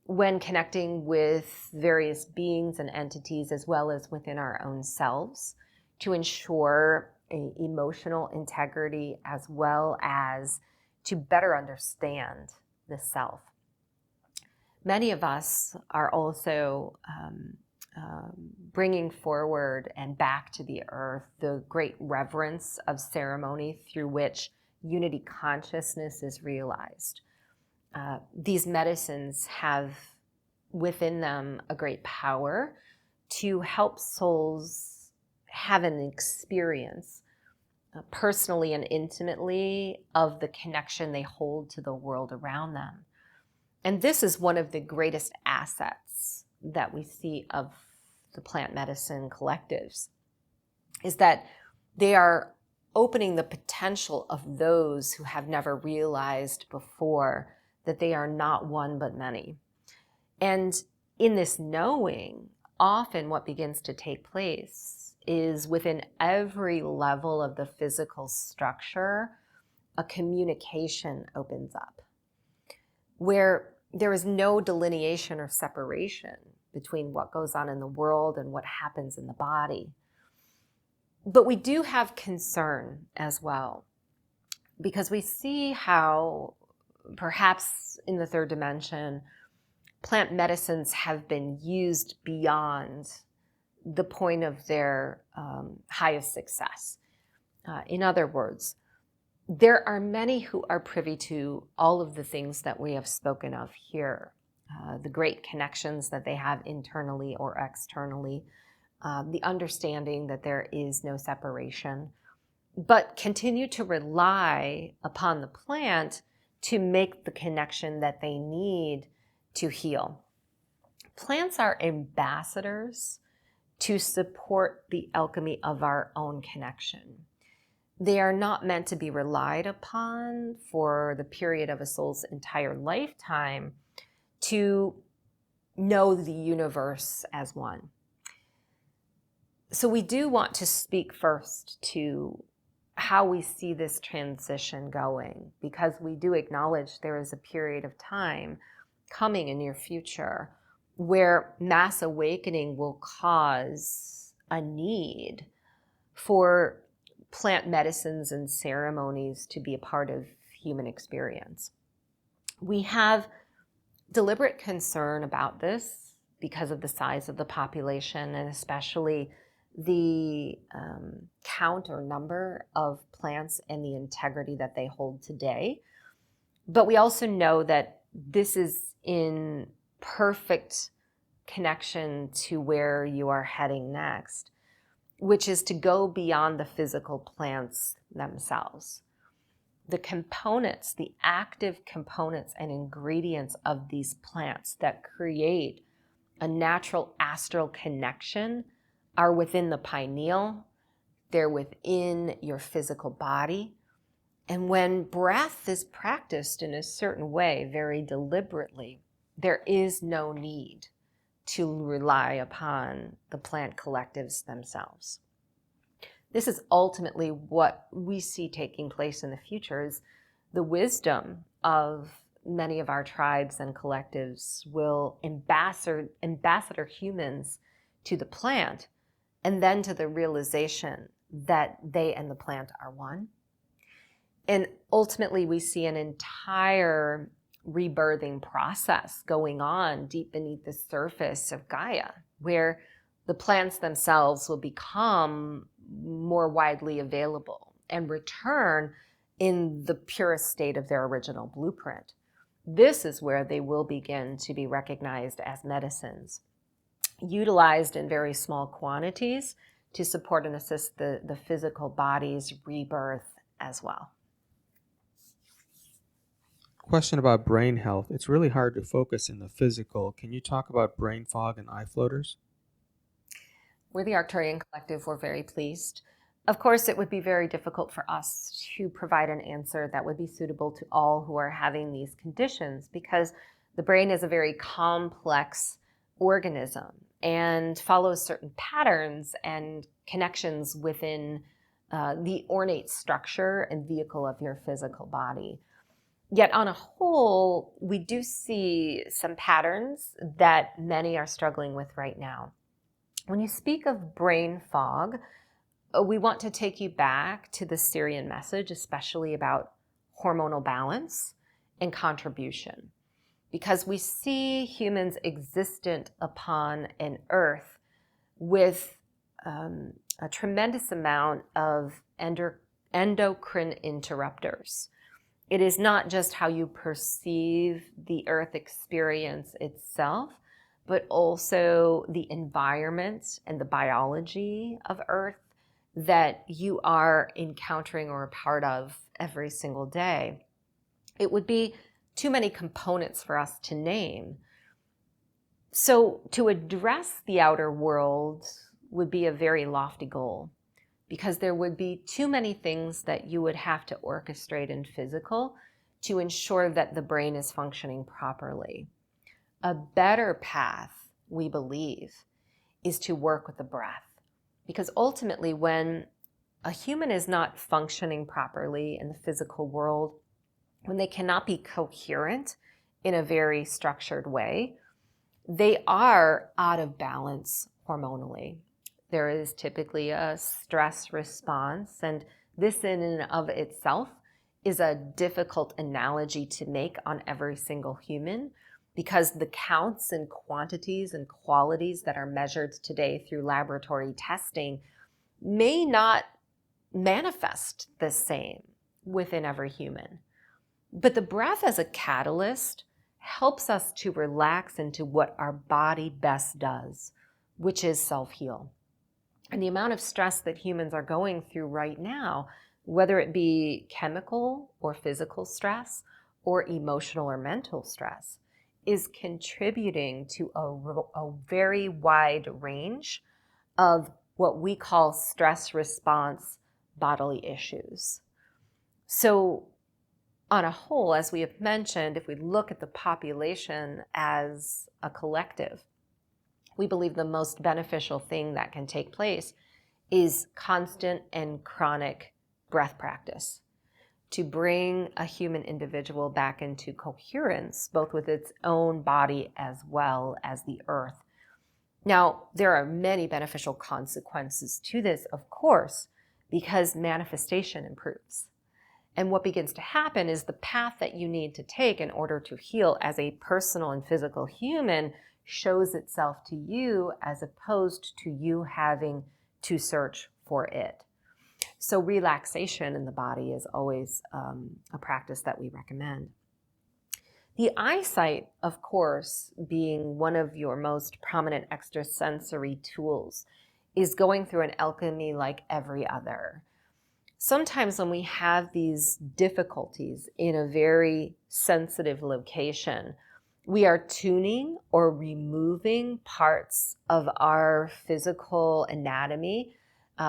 when connecting with various beings and entities, as well as within our own selves, to ensure emotional integrity, as well as to better understand the self. Many of us are also bringing forward and back to the earth the great reverence of ceremony through which unity consciousness is realized. These medicines have within them a great power to help souls have an experience personally and intimately of the connection they hold to the world around them. And this is one of the greatest assets that we see of the plant medicine collectives, is that they are opening the potential of those who have never realized before that they are not one but many. And in this knowing, often what begins to take place is within every level of the physical structure, a communication opens up where there is no delineation or separation between what goes on in the world and what happens in the body. But we do have concern as well, because we see how perhaps in the third dimension, plant medicines have been used beyond the point of their highest success. In other words, there are many who are privy to all of the things that we have spoken of here, the great connections that they have internally or externally, the understanding that there is no separation, but continue to rely upon the plant to make the connection that they need to heal. Plants are ambassadors to support the alchemy of our own connection. They are not meant to be relied upon for the period of a soul's entire lifetime to know the universe as one. So we do want to speak first to how we see this transition going, because we do acknowledge there is a period of time coming in near future where mass awakening will cause a need for plant medicines and ceremonies to be a part of human experience. We have deliberate concern about this because of the size of the population, and especially the count or number of plants and the integrity that they hold today. But we also know that this is in perfect connection to where you are heading next, which is to go beyond the physical plants themselves. The components, the active components and ingredients of these plants that create a natural astral connection are within the pineal, they're within your physical body. And when breath is practiced in a certain way, very deliberately, there is no need to rely upon the plant collectives themselves. This is ultimately what we see taking place in the future, is the wisdom of many of our tribes and collectives will ambassador humans to the plant, and then to the realization that they and the plant are one. And ultimately, we see an entire rebirthing process going on deep beneath the surface of Gaia, where the plants themselves will become more widely available and return in the purest state of their original blueprint. This is where they will begin to be recognized as medicines, utilized in very small quantities to support and assist the physical body's rebirth as well. Question about brain health. It's really hard to focus in the physical. Can you talk about brain fog and eye floaters? We're the Arcturian Collective. We're very pleased. Of course, it would be very difficult for us to provide an answer that would be suitable to all who are having these conditions, because the brain is a very complex organism and follows certain patterns and connections within the ornate structure and vehicle of your physical body. Yet on a whole, we do see some patterns that many are struggling with right now. When you speak of brain fog, we want to take you back to the Sirian message, especially about hormonal balance and contribution, because we see humans existent upon an earth with a tremendous amount of endocrine interrupters. It is not just how you perceive the earth experience itself, but also the environment and the biology of earth that you are encountering or a part of every single day. It would be too many components for us to name. So to address the outer world would be a very lofty goal, because there would be too many things that you would have to orchestrate in physical to ensure that the brain is functioning properly. A better path, we believe, is to work with the breath. Because ultimately, when a human is not functioning properly in the physical world, when they cannot be coherent in a very structured way, they are out of balance hormonally. There is typically a stress response, and this in and of itself is a difficult analogy to make on every single human, because the counts and quantities and qualities that are measured today through laboratory testing may not manifest the same within every human. But the breath as a catalyst helps us to relax into what our body best does, which is self-heal. And the amount of stress that humans are going through right now, whether it be chemical or physical stress or emotional or mental stress, is contributing to a very wide range of what we call stress response bodily issues. So on a whole, as we have mentioned, if we look at the population as a collective, we believe the most beneficial thing that can take place is constant and chronic breath practice to bring a human individual back into coherence, both with its own body as well as the earth. Now, there are many beneficial consequences to this, of course, because manifestation improves. And what begins to happen is the path that you need to take in order to heal as a personal and physical human shows itself to you, as opposed to you having to search for it. So relaxation in the body is always a practice that we recommend. The eyesight, of course, being one of your most prominent extrasensory tools, is going through an alchemy like every other. Sometimes when we have these difficulties in a very sensitive location, we are tuning or removing parts of our physical anatomy,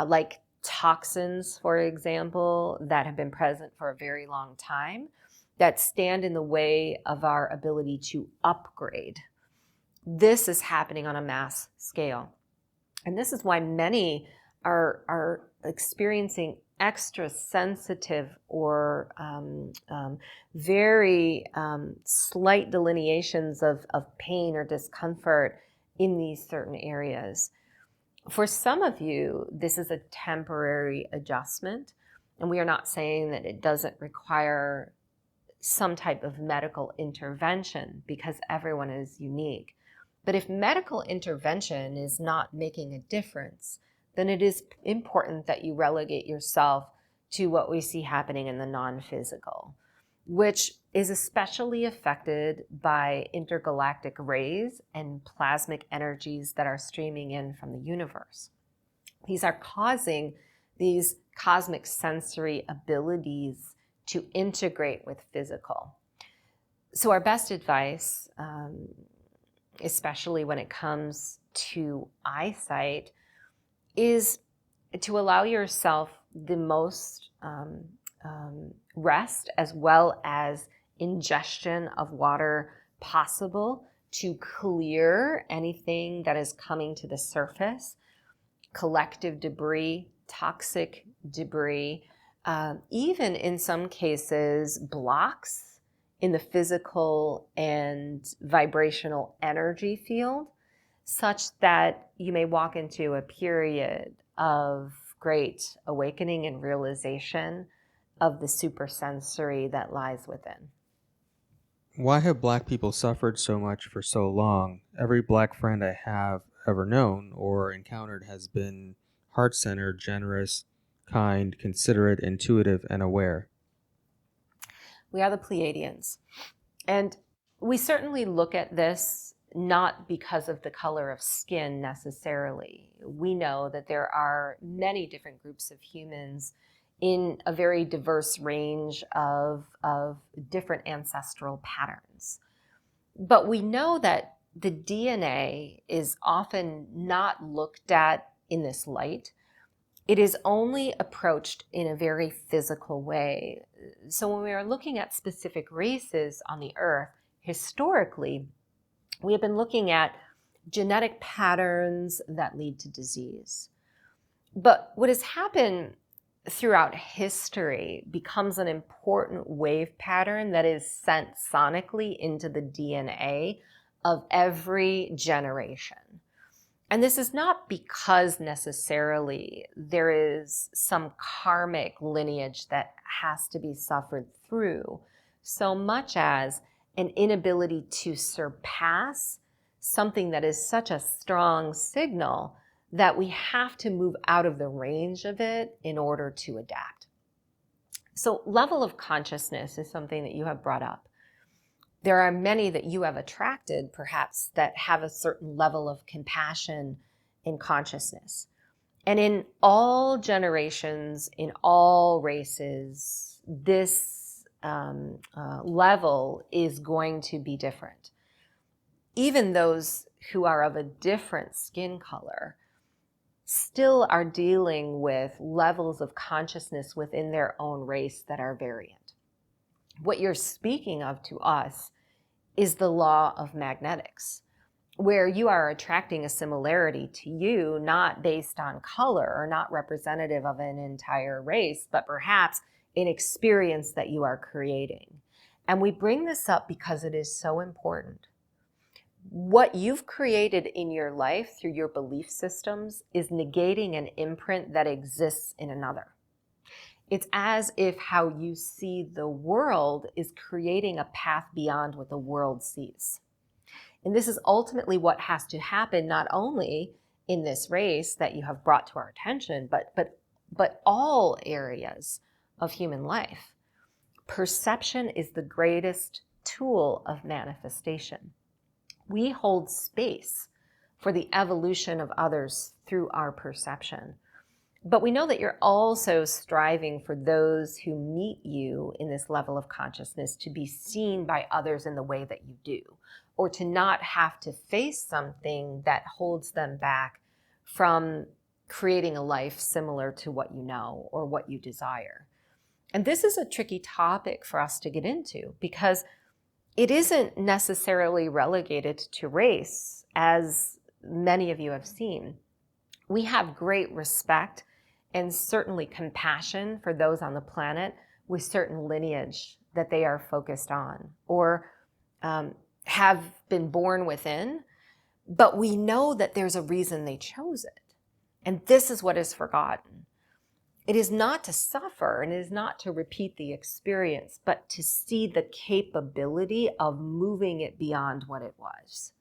like toxins, for example, that have been present for a very long time, that stand in the way of our ability to upgrade. This is happening on a mass scale. And this is why many are experiencing extra sensitive or very slight delineations of pain or discomfort in these certain areas. For some of you, this is a temporary adjustment, and we are not saying that it doesn't require some type of medical intervention, because everyone is unique. But if medical intervention is not making a difference, then it is important that you relegate yourself to what we see happening in the non-physical, which is especially affected by intergalactic rays and plasmic energies that are streaming in from the universe. These are causing these cosmic sensory abilities to integrate with physical. So our best advice, especially when it comes to eyesight, is to allow yourself the most rest as well as ingestion of water possible to clear anything that is coming to the surface, collective debris, toxic debris, even in some cases blocks in the physical and vibrational energy field, such that you may walk into a period of great awakening and realization of the supersensory that lies within. Why have Black people suffered so much for so long? Every Black friend I have ever known or encountered has been heart-centered, generous, kind, considerate, intuitive, and aware. We are the Pleiadians. And we certainly look at this not because of the color of skin necessarily. We know that there are many different groups of humans in a very diverse range of different ancestral patterns. But we know that the DNA is often not looked at in this light. It is only approached in a very physical way. So when we are looking at specific races on the earth, historically, we have been looking at genetic patterns that lead to disease. But what has happened throughout history becomes an important wave pattern that is sent sonically into the DNA of every generation. And this is not because necessarily there is some karmic lineage that has to be suffered through, so much as an inability to surpass something that is such a strong signal that we have to move out of the range of it in order to adapt. So level of consciousness is something that you have brought up. There are many that you have attracted, perhaps, that have a certain level of compassion and consciousness. And in all generations, in all races, this level is going to be different. Even those who are of a different skin color still are dealing with levels of consciousness within their own race that are variant. What you're speaking of to us is the law of magnetics, where you are attracting a similarity to you, not based on color or not representative of an entire race, but perhaps an experience that you are creating. And we bring this up because it is so important. What you've created in your life through your belief systems is negating an imprint that exists in another. It's as if how you see the world is creating a path beyond what the world sees. And this is ultimately what has to happen, not only in this race that you have brought to our attention, but all areas of human life. Perception is the greatest tool of manifestation. We hold space for the evolution of others through our perception. But we know that you're also striving for those who meet you in this level of consciousness to be seen by others in the way that you do, or to not have to face something that holds them back from creating a life similar to what you know or what you desire. And this is a tricky topic for us to get into because it isn't necessarily relegated to race, as many of you have seen. We have great respect and certainly compassion for those on the planet with certain lineage that they are focused on or have been born within, but we know that there's a reason they chose it. And this is what is forgotten. It is not to suffer and it is not to repeat the experience, but to see the capability of moving it beyond what it was.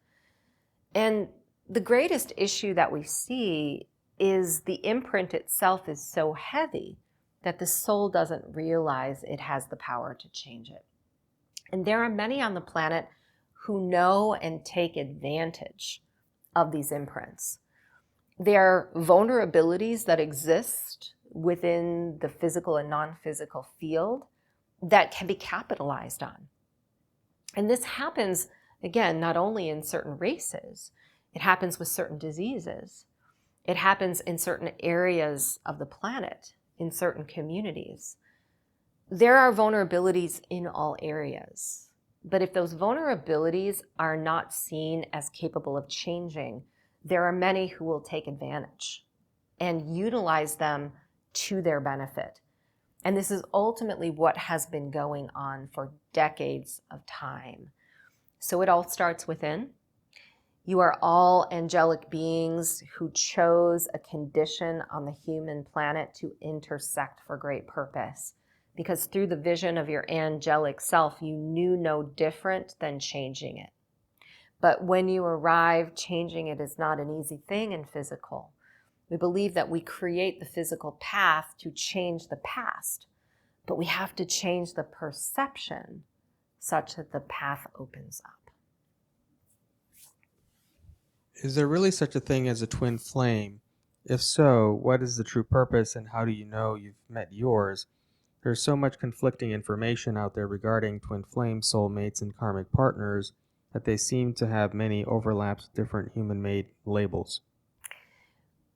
And the greatest issue that we see is the imprint itself is so heavy that the soul doesn't realize it has the power to change it. And there are many on the planet who know and take advantage of these imprints. There are vulnerabilities that exist within the physical and non-physical field that can be capitalized on. And this happens, again, not only in certain races, it happens with certain diseases. It happens in certain areas of the planet, in certain communities. There are vulnerabilities in all areas. But if those vulnerabilities are not seen as capable of changing, there are many who will take advantage and utilize them to their benefit. And this is ultimately what has been going on for decades of time. So it all starts within. You are all angelic beings who chose a condition on the human planet to intersect for great purpose. Because through the vision of your angelic self, you knew no different than changing it. But when you arrive, changing it is not an easy thing in physical. We believe that we create the physical path to change the past, but we have to change the perception such that the path opens up. Is there really such a thing as a twin flame? If so, what is the true purpose and how do you know you've met yours? There's so much conflicting information out there regarding twin flame soulmates and karmic partners that they seem to have many overlaps with different human-made labels.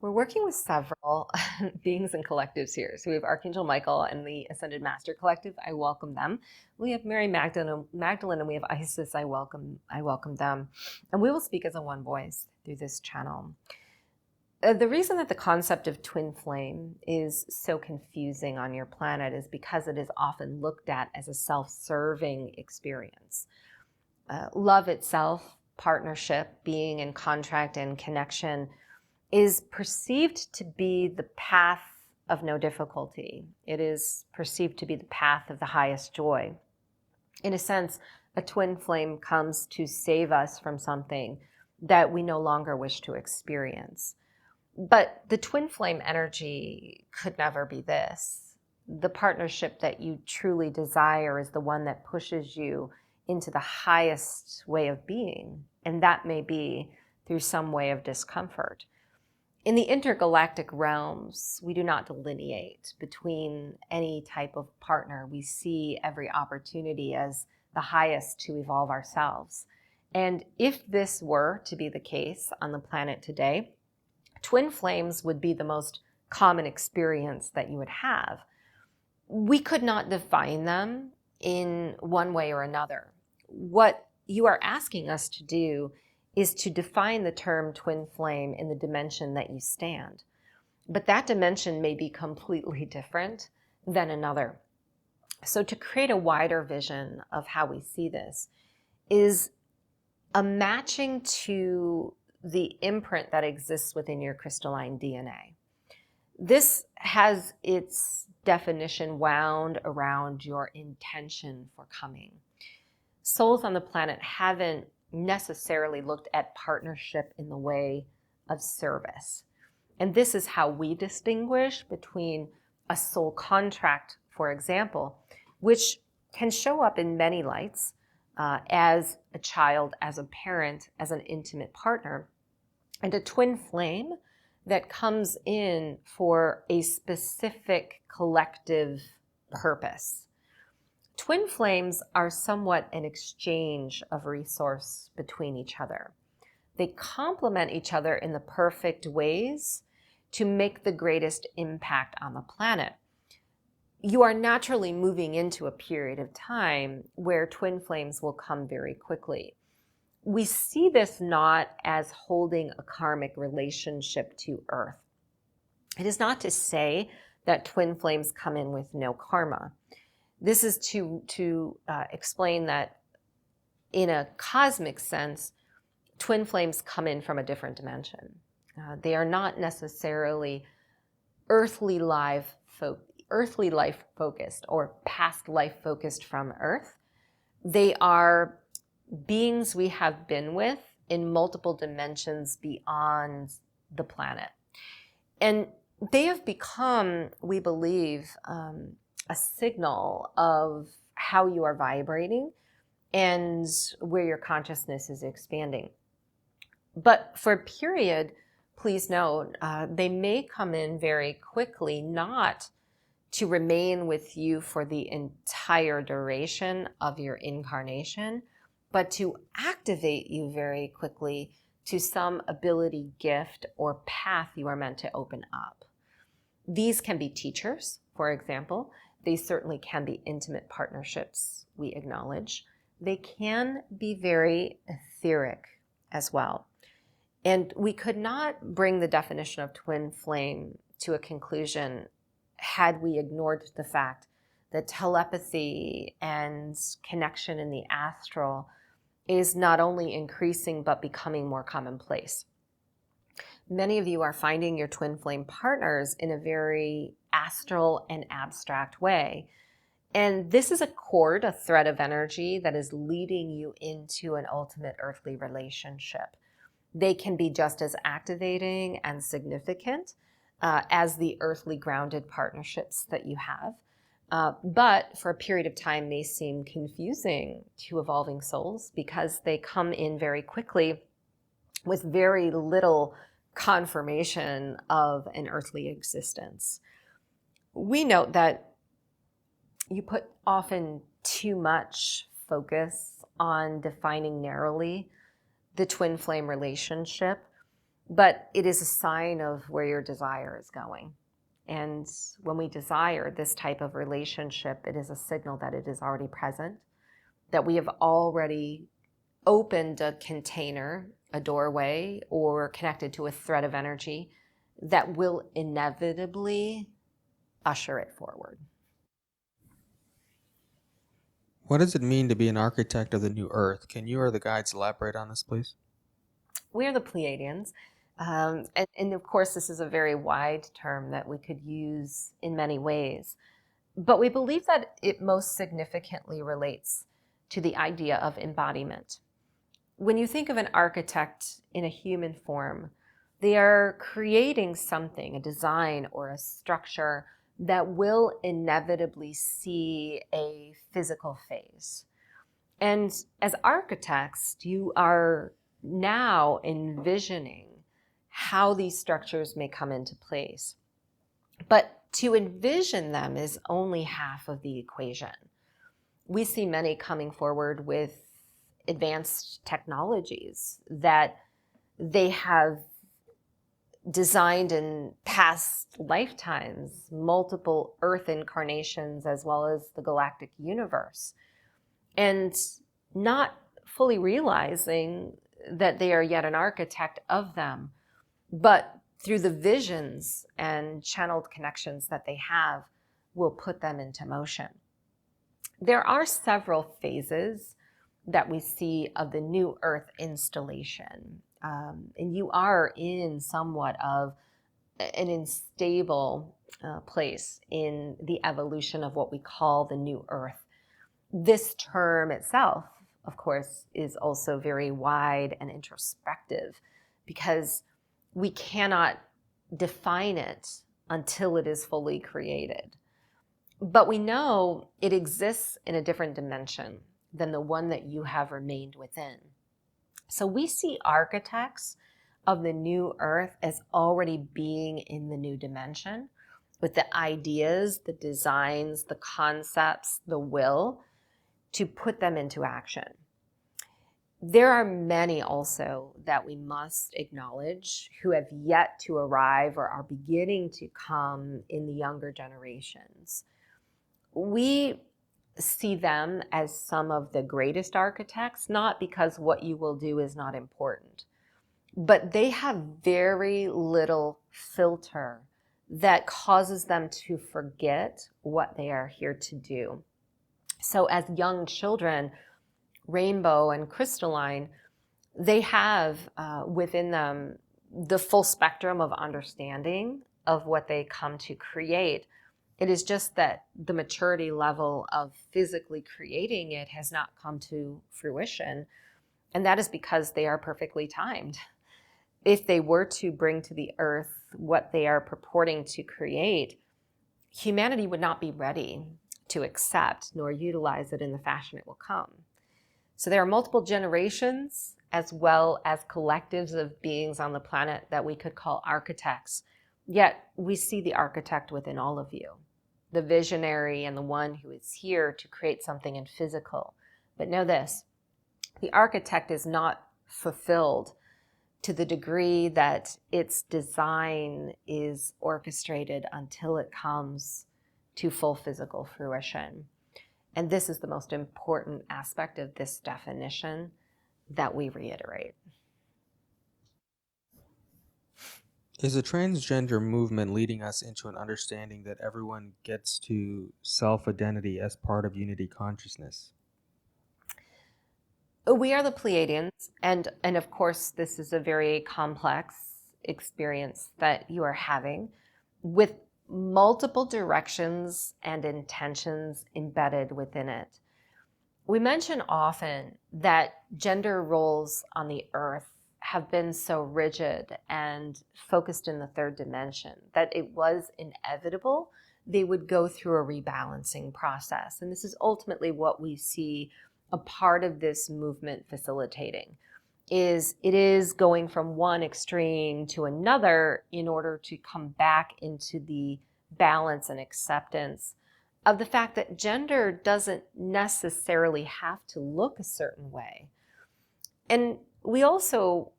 We're working with several beings and collectives here. So we have Archangel Michael and the Ascended Master Collective. I welcome them. We have Mary Magdalene, and we have Isis. I welcome them. And we will speak as a one voice through this channel. The reason that the concept of twin flame is so confusing on your planet is because it is often looked at as a self-serving experience. Love itself, partnership, being in contract and connection is perceived to be the path of no difficulty. It is perceived to be the path of the highest joy. In a sense, a twin flame comes to save us from something that we no longer wish to experience. But the twin flame energy could never be this. The partnership that you truly desire is the one that pushes you into the highest way of being, and that may be through some way of discomfort. In the intergalactic realms, we do not delineate between any type of partner. We see every opportunity as the highest to evolve ourselves. And if this were to be the case on the planet today, twin flames would be the most common experience that you would have. We could not define them in one way or another. What you are asking us to do is to define the term twin flame in the dimension that you stand. But that dimension may be completely different than another. So to create a wider vision of how we see this is a matching to the imprint that exists within your crystalline DNA. This has its definition wound around your intention for coming. Souls on the planet haven't necessarily looked at partnership in the way of service. And this is how we distinguish between a soul contract, for example, which can show up in many lights as a child, as a parent, as an intimate partner, and a twin flame that comes in for a specific collective purpose. Twin flames are somewhat an exchange of resource between each other. They complement each other in the perfect ways to make the greatest impact on the planet. You are naturally moving into a period of time where twin flames will come very quickly. We see this not as holding a karmic relationship to Earth. It is not to say that twin flames come in with no karma. This is to explain that in a cosmic sense, twin flames come in from a different dimension. They are not necessarily earthly life focused or past life focused from Earth. They are beings we have been with in multiple dimensions beyond the planet. And They have become, we believe, a signal of how you are vibrating and where your consciousness is expanding. But for a period, please note, they may come in very quickly, not to remain with you for the entire duration of your incarnation, but to activate you very quickly to some ability, gift, or path you are meant to open up. These can be teachers, for example. They certainly can be intimate partnerships, we acknowledge. They can be very etheric as well. And we could not bring the definition of twin flame to a conclusion had we ignored the fact that telepathy and connection in the astral is not only increasing but becoming more commonplace. Many of you are finding your twin flame partners in a very astral and abstract way. And this is a cord, a thread of energy that is leading you into an ultimate earthly relationship. They can be just as activating and significant as the earthly grounded partnerships that you have. But for a period of time may seem confusing to evolving souls because they come in very quickly with very little confirmation of an earthly existence. We note that you put often too much focus on defining narrowly the twin flame relationship, but it is a sign of where your desire is going. And when we desire this type of relationship, it is a signal that it is already present, that we have already opened a container, a doorway, or connected to a thread of energy that will inevitably usher it forward. What does it mean to be an architect of the new earth? Can you or the guides elaborate on this, please? We are the Pleiadians. And of course, this is a very wide term that we could use in many ways. But we believe that it most significantly relates to the idea of embodiment. When you think of an architect in a human form, they are creating something, a design or a structure that will inevitably see a physical phase. And as architects, you are now envisioning how these structures may come into place. But to envision them is only half of the equation. We see many coming forward with advanced technologies that they have designed in past lifetimes, multiple Earth incarnations, as well as the galactic universe, and not fully realizing that they are yet an architect of them, but through the visions and channeled connections that they have, will put them into motion. There are several phases that we see of the new Earth installation. And you are in somewhat of an unstable place in the evolution of what we call the new Earth. This term itself, of course, is also very wide and introspective because we cannot define it until it is fully created. But we know it exists in a different dimension than the one that you have remained within. So we see architects of the new Earth as already being in the new dimension with the ideas, the designs, the concepts, the will to put them into action. There are many also that we must acknowledge who have yet to arrive or are beginning to come in the younger generations. We see them as some of the greatest architects, not because what you will do is not important, but they have very little filter that causes them to forget what they are here to do. So as young children, Rainbow and Crystalline, they have within them the full spectrum of understanding of what they come to create. It is just that the maturity level of physically creating it has not come to fruition. And that is because they are perfectly timed. if they were to bring to the earth what they are purporting to create, humanity would not be ready to accept nor utilize it in the fashion it will come. So there are multiple generations as well as collectives of beings on the planet that we could call architects. Yet we see the architect within all of you, the visionary and the one who is here to create something in physical. But know this, the architect is not fulfilled to the degree that its design is orchestrated until it comes to full physical fruition. And this is the most important aspect of this definition that we reiterate. Is the transgender movement leading us into an understanding that everyone gets to self-identity as part of unity consciousness? We are the Pleiadians, and of course, this is a very complex experience that you are having with multiple directions and intentions embedded within it. We mention often that gender roles on the earth have been so rigid and focused in the third dimension that it was inevitable they would go through a rebalancing process. And this is ultimately what we see a part of this movement facilitating. It is going from one extreme to another in order to come back into the balance and acceptance of the fact that gender doesn't necessarily have to look a certain way. And we also,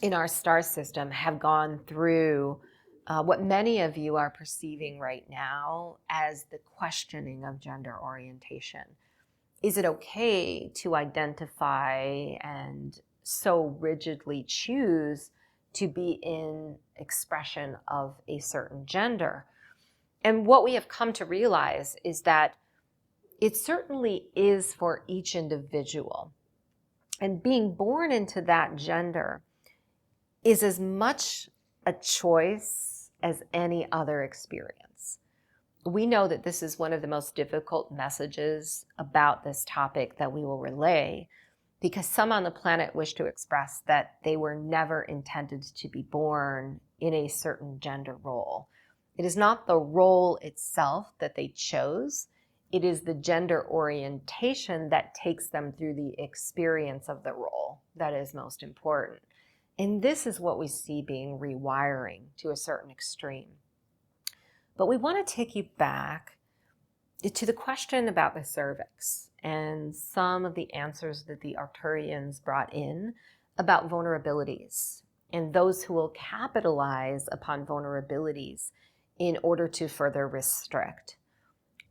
in our star system, have gone through what many of you are perceiving right now as the questioning of gender orientation. Is it okay to identify and so rigidly choose to be in expression of a certain gender? And what we have come to realize is that it certainly is for each individual. And being born into that gender is as much a choice as any other experience. We know that this is one of the most difficult messages about this topic that we will relay, because some on the planet wish to express that they were never intended to be born in a certain gender role. It is not the role itself that they chose. It is the gender orientation that takes them through the experience of the role that is most important. And this is what we see being rewiring to a certain extreme. But we want to take you back to the question about the cervix and some of the answers that the Arcturians brought in about vulnerabilities and those who will capitalize upon vulnerabilities in order to further restrict.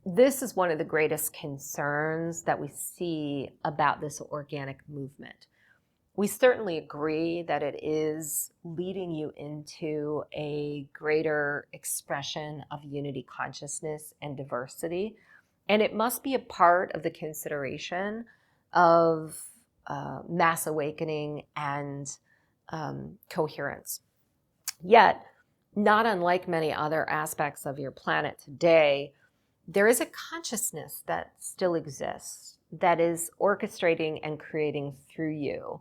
This is one of the greatest concerns that we see about this organic movement. We certainly agree that it is leading you into a greater expression of unity consciousness and diversity, and it must be a part of the consideration of mass awakening and coherence. Yet, not unlike many other aspects of your planet today, there is a consciousness that still exists, that is orchestrating and creating through you,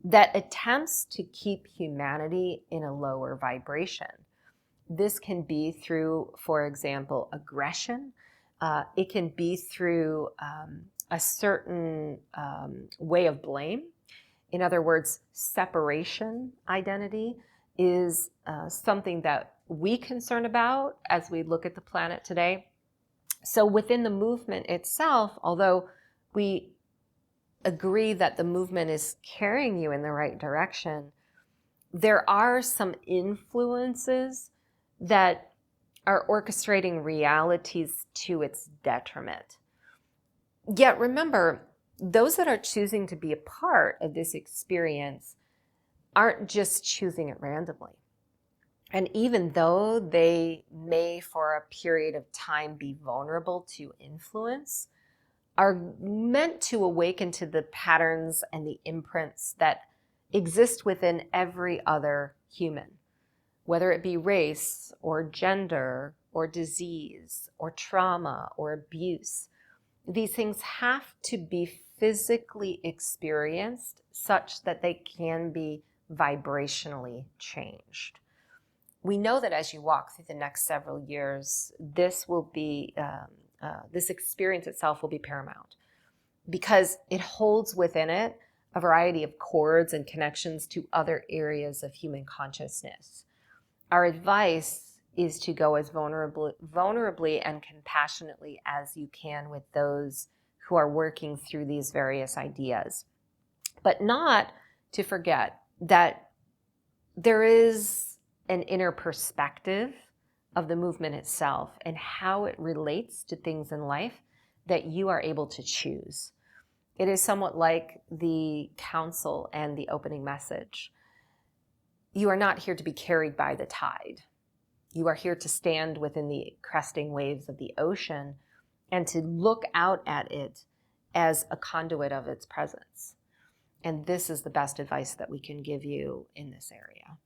that attempts to keep humanity in a lower vibration. This can be through, for example, aggression. It can be through a certain way of blame. In other words, separation identity is something that we concern about as we look at the planet today. So within the movement itself, although we agree that the movement is carrying you in the right direction, there are some influences that are orchestrating realities to its detriment. Yet remember, those that are choosing to be a part of this experience aren't just choosing it randomly. And even though they may for a period of time be vulnerable to influence, are meant to awaken to the patterns and the imprints that exist within every other human, whether it be race or gender or disease or trauma or abuse. These things have to be physically experienced such that they can be vibrationally changed. We know that as you walk through the next several years, this experience itself will be paramount, because it holds within it a variety of cords and connections to other areas of human consciousness. Our advice is to go as vulnerably and compassionately as you can with those who are working through these various ideas, but not to forget that there is an inner perspective of the movement itself and how it relates to things in life that you are able to choose. It is somewhat like the council and the opening message. You are not here to be carried by the tide. You are here to stand within the cresting waves of the ocean and to look out at it as a conduit of its presence. And this is the best advice that we can give you in this area.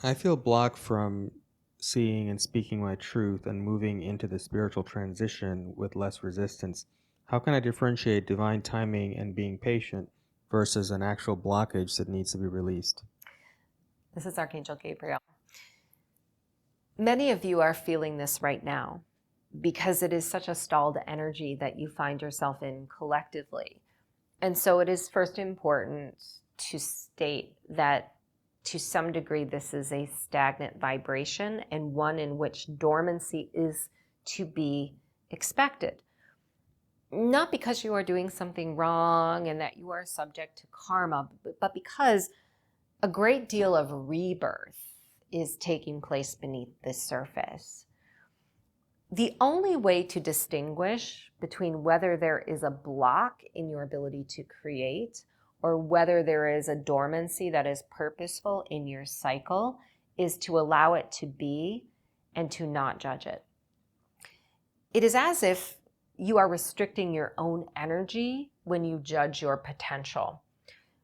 I feel blocked from seeing and speaking my truth and moving into the spiritual transition with less resistance. How can I differentiate divine timing and being patient versus an actual blockage that needs to be released? This is Archangel Gabriel. Many of you are feeling this right now because it is such a stalled energy that you find yourself in collectively. And so it is first important to state that to some degree this is a stagnant vibration and one in which dormancy is to be expected. Not because you are doing something wrong and that you are subject to karma, but because a great deal of rebirth is taking place beneath the surface. The only way to distinguish between whether there is a block in your ability to create or whether there is a dormancy that is purposeful in your cycle is to allow it to be and to not judge it. It is as if you are restricting your own energy when you judge your potential.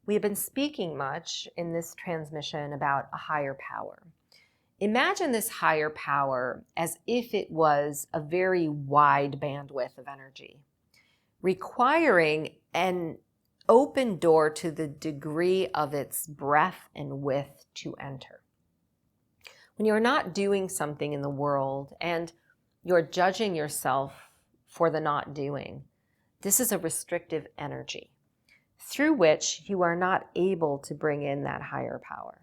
We have been speaking much in this transmission about a higher power. Imagine this higher power as if it was a very wide bandwidth of energy, requiring an open door to the degree of its breadth and width to enter. When you're not doing something in the world and you're judging yourself for the not doing, this is a restrictive energy through which you are not able to bring in that higher power.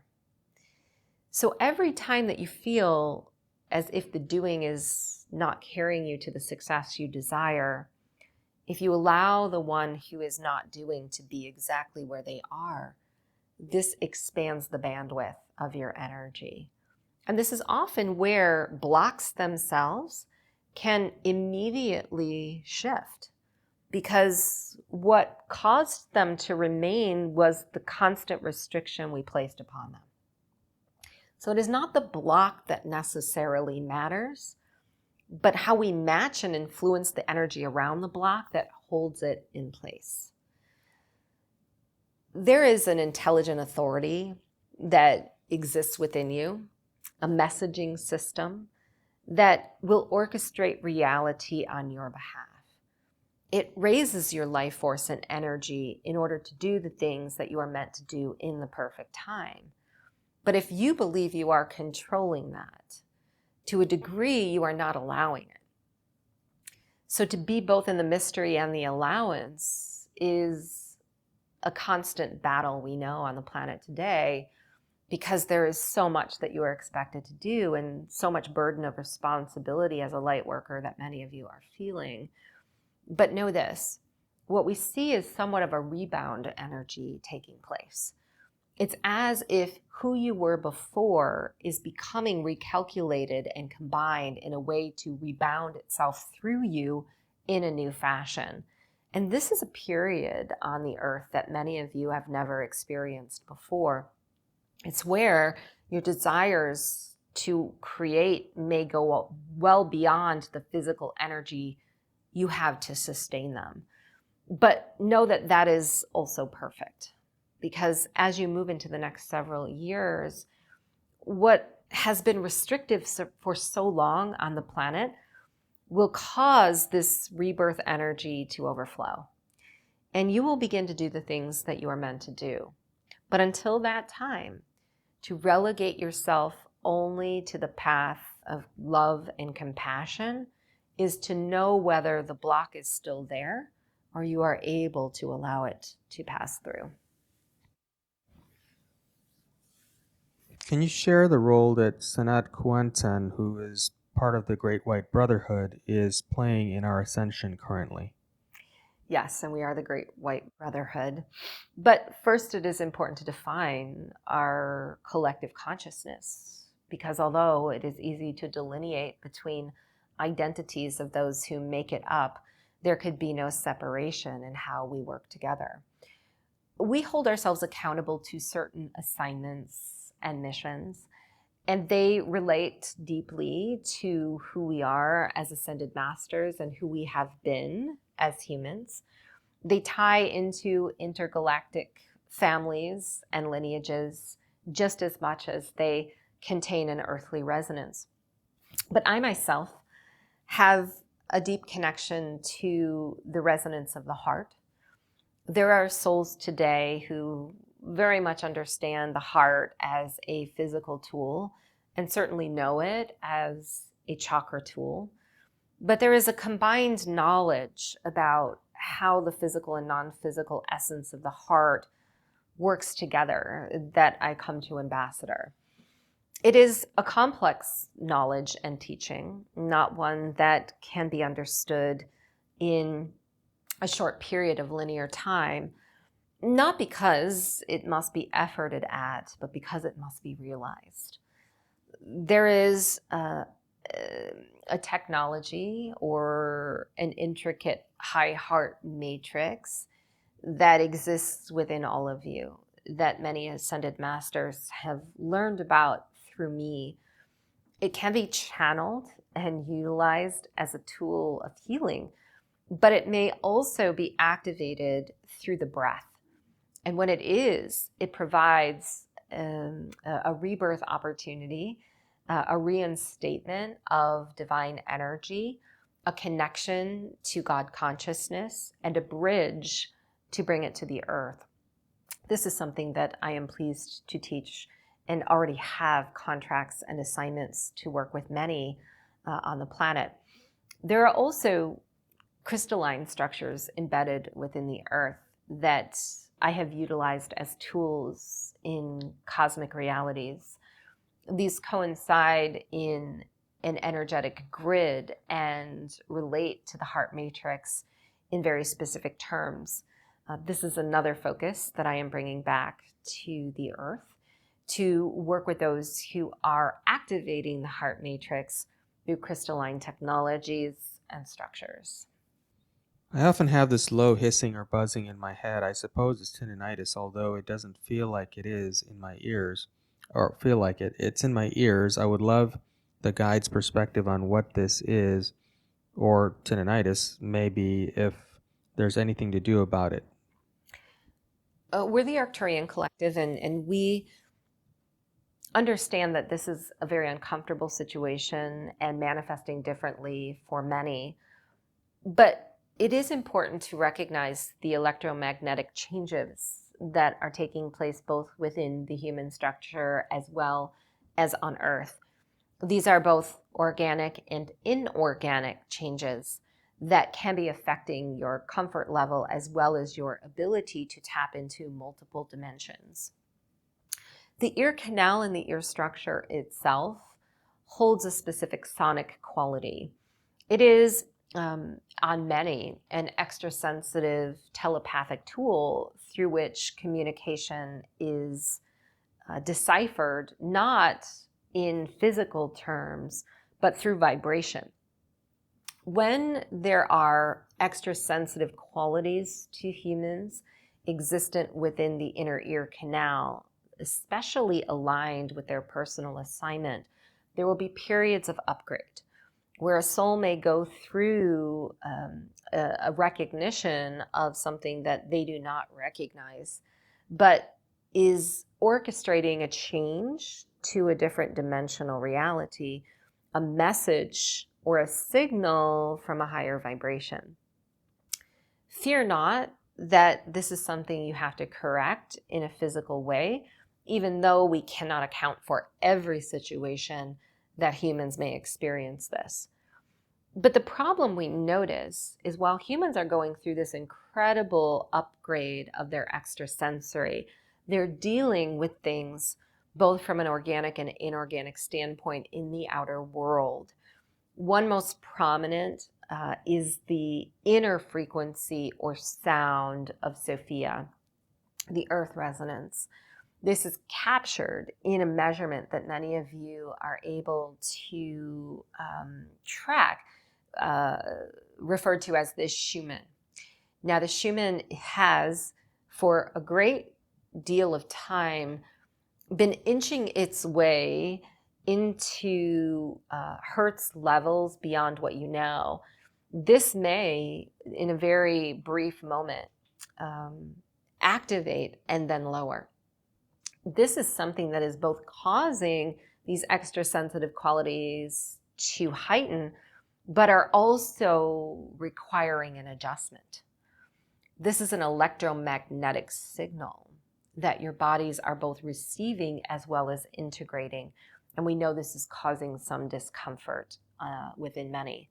So every time that you feel as if the doing is not carrying you to the success you desire, if you allow the one who is not doing to be exactly where they are, this expands the bandwidth of your energy. And this is often where blocks themselves can immediately shift, because what caused them to remain was the constant restriction we placed upon them. So it is not the block that necessarily matters, but how we match and influence the energy around the block that holds it in place. There is an intelligent authority that exists within you, a messaging system that will orchestrate reality on your behalf. It raises your life force and energy in order to do the things that you are meant to do in the perfect time. But if you believe you are controlling that, to a degree, you are not allowing it. So to be both in the mystery and the allowance is a constant battle we know on the planet today, because there is so much that you are expected to do and so much burden of responsibility as a light worker that many of you are feeling. But know this, what we see is somewhat of a rebound energy taking place. It's as if who you were before is becoming recalculated and combined in a way to rebound itself through you in a new fashion. And this is a period on the earth that many of you have never experienced before. It's where your desires to create may go well beyond the physical energy you have to sustain them. But know that that is also perfect. Because as you move into the next several years, what has been restrictive for so long on the planet will cause this rebirth energy to overflow. And you will begin to do the things that you are meant to do. But until that time, to relegate yourself only to the path of love and compassion is to know whether the block is still there or you are able to allow it to pass through. Can you share the role that Sanat Kumara, who is part of the Great White Brotherhood, is playing in our ascension currently? Yes, and we are the Great White Brotherhood. But first, it is important to define our collective consciousness, because although it is easy to delineate between identities of those who make it up, there could be no separation in how we work together. We hold ourselves accountable to certain assignments and missions, and they relate deeply to who we are as ascended masters and who we have been as humans. They tie into intergalactic families and lineages just as much as they contain an earthly resonance. But I myself have a deep connection to the resonance of the heart. There are souls today who very much understand the heart as a physical tool and certainly know it as a chakra tool. But there is a combined knowledge about how the physical and non-physical essence of the heart works together that I come to ambassador. It is a complex knowledge and teaching, not one that can be understood in a short period of linear time, not because it must be efforted at, but because it must be realized. There is a technology or an intricate high heart matrix that exists within all of you that many ascended masters have learned about through me. It can be channeled and utilized as a tool of healing, but it may also be activated through the breath. And when it is, it provides a rebirth opportunity, a reinstatement of divine energy, a connection to God consciousness, and a bridge to bring it to the earth. This is something that I am pleased to teach and already have contracts and assignments to work with many on the planet. There are also crystalline structures embedded within the earth that I have utilized as tools in cosmic realities. These coincide in an energetic grid and relate to the heart matrix in very specific terms. This is another focus that I am bringing back to the earth, to work with those who are activating the heart matrix through crystalline technologies and structures. I often have this low hissing or buzzing in my head. I suppose it's tinnitus, although it doesn't feel like it is in my ears, or feel like it. It's in my ears. I would love the guide's perspective on what this is, or tinnitus, maybe if there's anything to do about it. We're the Arcturian Collective, and we understand that this is a very uncomfortable situation and manifesting differently for many. But it is important to recognize the electromagnetic changes that are taking place both within the human structure as well as on Earth. These are both organic and inorganic changes that can be affecting your comfort level as well as your ability to tap into multiple dimensions. The ear canal and the ear structure itself holds a specific sonic quality. It is, on many, an extrasensitive telepathic tool through which communication is deciphered, not in physical terms, but through vibration. When there are extrasensitive qualities to humans existent within the inner ear canal, especially aligned with their personal assignment, there will be periods of upgrade where a soul may go through a recognition of something that they do not recognize, but is orchestrating a change to a different dimensional reality, a message or a signal from a higher vibration. Fear not, that this is something you have to correct in a physical way, even though we cannot account for every situation that humans may experience this. But the problem we notice is while humans are going through this incredible upgrade of their extrasensory, they're dealing with things both from an organic and inorganic standpoint in the outer world. One most prominent is the inner frequency or sound of Sophia, the earth resonance. This is captured in a measurement that many of you are able to track, referred to as the Schumann. Now, the Schumann has, for a great deal of time, been inching its way into hertz levels beyond what you know. This may, in a very brief moment, activate and then lower. This is something that is both causing these extra sensitive qualities to heighten, but are also requiring an adjustment. This is an electromagnetic signal that your bodies are both receiving as well as integrating. And we know this is causing some discomfort within many.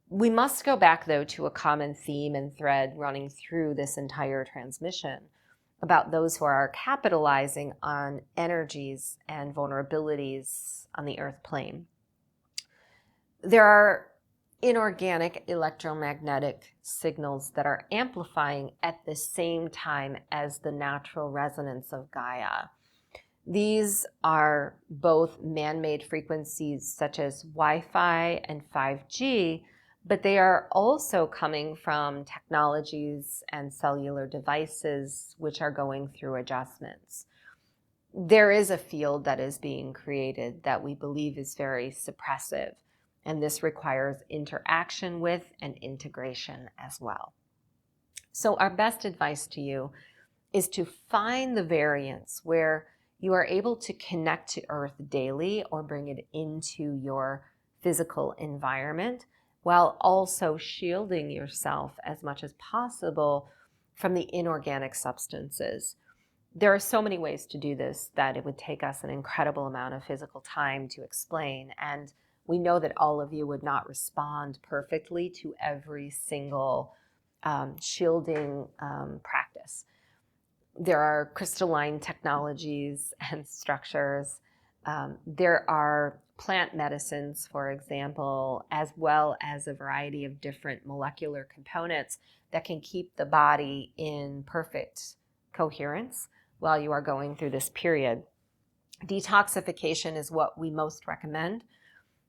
We must go back, though, to a common theme and thread running through this entire transmission about those who are capitalizing on energies and vulnerabilities on the earth plane. There are inorganic electromagnetic signals that are amplifying at the same time as the natural resonance of Gaia. These are both man-made frequencies such as Wi-Fi and 5G, but they are also coming from technologies and cellular devices which are going through adjustments. There is a field that is being created that we believe is very suppressive, and this requires interaction with and integration as well. So our best advice to you is to find the variance where you are able to connect to Earth daily or bring it into your physical environment, while also shielding yourself as much as possible from the inorganic substances. There are so many ways to do this that it would take us an incredible amount of physical time to explain, and we know that all of you would not respond perfectly to every single shielding practice. There are crystalline technologies and structures. There are plant medicines, for example, as well as a variety of different molecular components that can keep the body in perfect coherence while you are going through this period. Detoxification is what we most recommend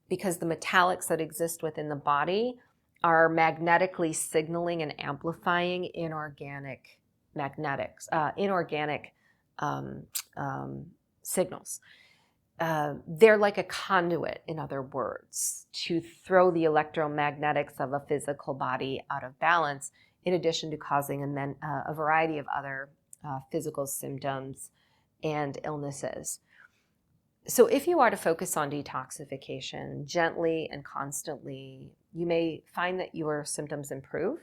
because the metallics that exist within the body are magnetically signaling and amplifying inorganic signals. They're like a conduit, in other words, to throw the electromagnetics of a physical body out of balance, in addition to causing a variety of other physical symptoms and illnesses. So if you are to focus on detoxification gently and constantly, you may find that your symptoms improve,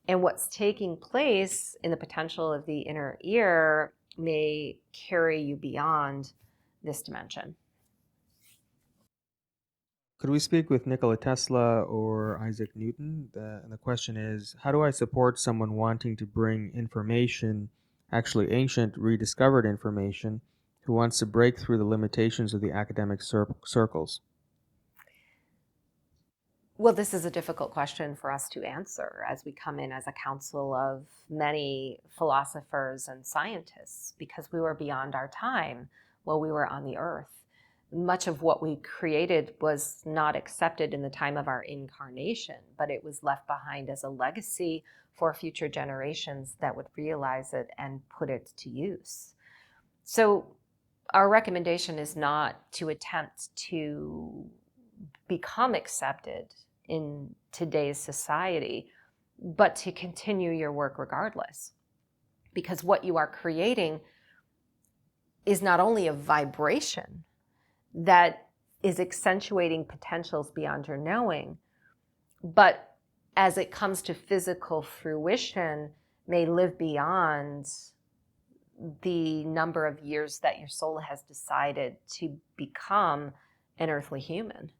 and what's taking place in the potential of the inner ear may carry you beyond this dimension. Could we speak with Nikola Tesla or Isaac Newton? The question is, how do I support someone wanting to bring information, actually ancient, rediscovered information, who wants to break through the limitations of the academic circles? Well, this is a difficult question for us to answer as we come in as a council of many philosophers and scientists, because we were beyond our time while we were on the earth. Much of what we created was not accepted in the time of our incarnation, but it was left behind as a legacy for future generations that would realize it and put it to use. So our recommendation is not to attempt to become accepted in today's society, but to continue your work regardless. Because what you are creating is not only a vibration that is accentuating potentials beyond your knowing, but as it comes to physical fruition, may live beyond the number of years that your soul has decided to become an earthly human.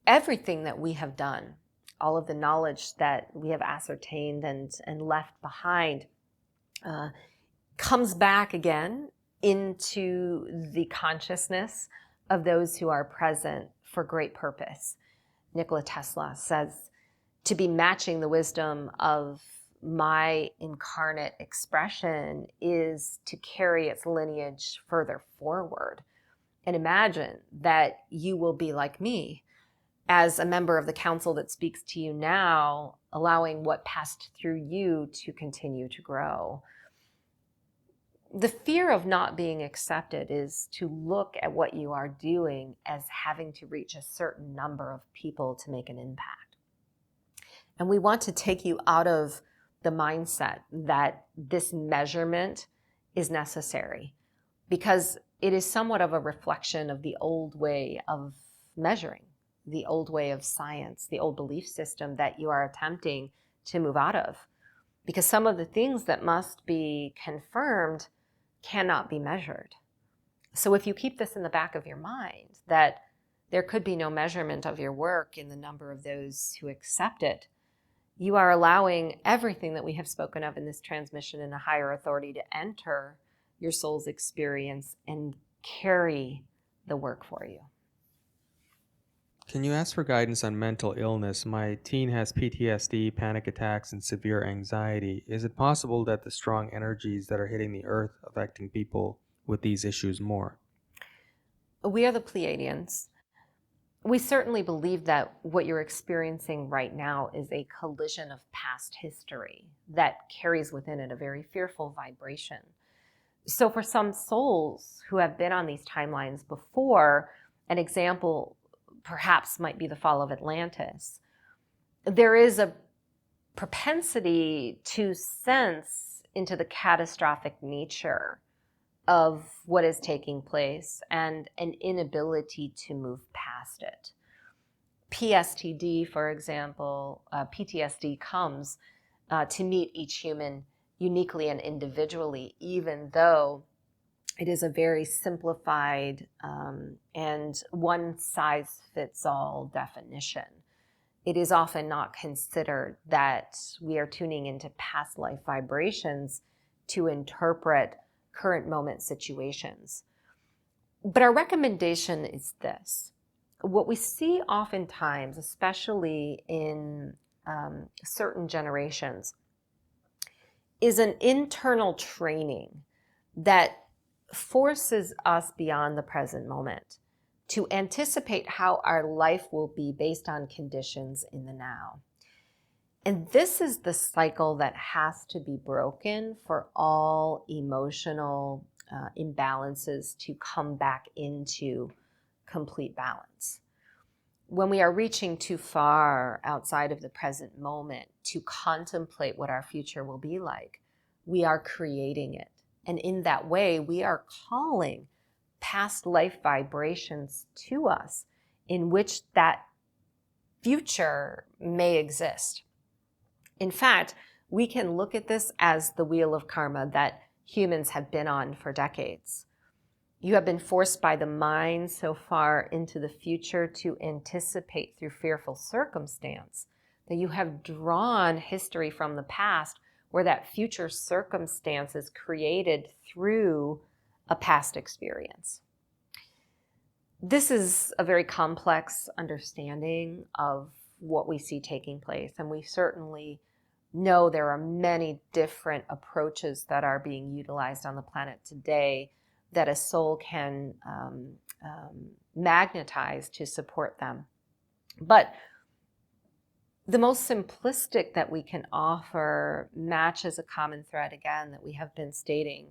Everything that we have done, all of the knowledge that we have ascertained and left behind, comes back again into the consciousness of those who are present for great purpose. Nikola Tesla says, to be matching the wisdom of my incarnate expression is to carry its lineage further forward. And imagine that you will be like me as a member of the council that speaks to you now, allowing what passed through you to continue to grow. The fear of not being accepted is to look at what you are doing as having to reach a certain number of people to make an impact. And we want to take you out of the mindset that this measurement is necessary, because it is somewhat of a reflection of the old way of measuring, the old way of science, the old belief system that you are attempting to move out of. Because some of the things that must be confirmed cannot be measured. So if you keep this in the back of your mind, that there could be no measurement of your work in the number of those who accept it, you are allowing everything that we have spoken of in this transmission in a higher authority to enter your soul's experience and carry the work for you. Can you ask for guidance on mental illness? My teen has PTSD, panic attacks, and severe anxiety. Is it possible that the strong energies that are hitting the earth affecting people with these issues more? We are the Pleiadians. We certainly believe that what you're experiencing right now is a collision of past history that carries within it a very fearful vibration. So for some souls who have been on these timelines before, an example perhaps might be the fall of Atlantis. There is a propensity to sense into the catastrophic nature of what is taking place and an inability to move past it. PTSD, for example, PTSD comes to meet each human uniquely and individually, even though it is a very simplified and one-size-fits-all definition. It is often not considered that we are tuning into past life vibrations to interpret current moment situations. But our recommendation is this. What we see oftentimes, especially in certain generations, is an internal training that forces us beyond the present moment to anticipate how our life will be based on conditions in the now. And this is the cycle that has to be broken for all emotional imbalances to come back into complete balance. When we are reaching too far outside of the present moment to contemplate what our future will be like, we are creating it. And in that way, we are calling past life vibrations to us in which that future may exist. In fact, we can look at this as the wheel of karma that humans have been on for decades. You have been forced by the mind so far into the future to anticipate through fearful circumstance that you have drawn history from the past where that future circumstance is created through a past experience. This is a very complex understanding of what we see taking place, and we certainly know there are many different approaches that are being utilized on the planet today that a soul can magnetize to support them. But the most simplistic that we can offer matches a common thread, again, that we have been stating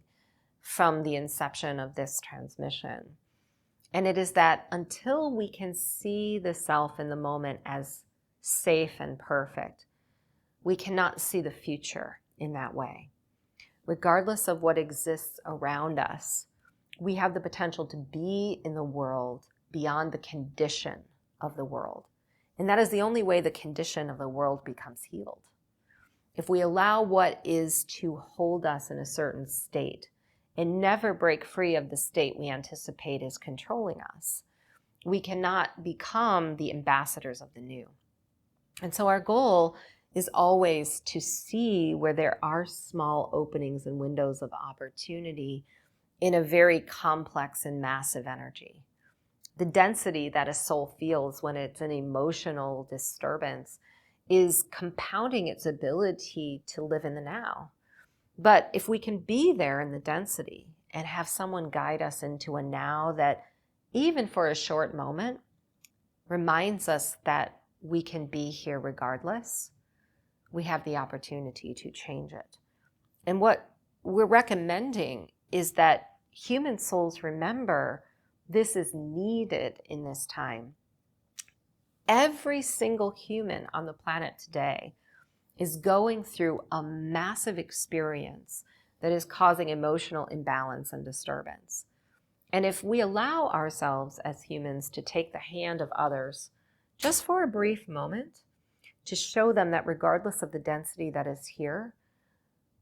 from the inception of this transmission. And it is that until we can see the self in the moment as safe and perfect, we cannot see the future in that way. Regardless of what exists around us, we have the potential to be in the world beyond the condition of the world. And that is the only way the condition of the world becomes healed. if we allow what is to hold us in a certain state and never break free of the state we anticipate is controlling us, we cannot become the ambassadors of the new. And so our goal is always to see where there are small openings and windows of opportunity in a very complex and massive energy. The density that a soul feels when it's an emotional disturbance is compounding its ability to live in the now. But if we can be there in the density and have someone guide us into a now that, even for a short moment, reminds us that we can be here regardless, we have the opportunity to change it. And what we're recommending is that human souls remember this is needed in this time. Every single human on the planet today is going through a massive experience that is causing emotional imbalance and disturbance. And if we allow ourselves as humans to take the hand of others just for a brief moment, to show them that regardless of the density that is here,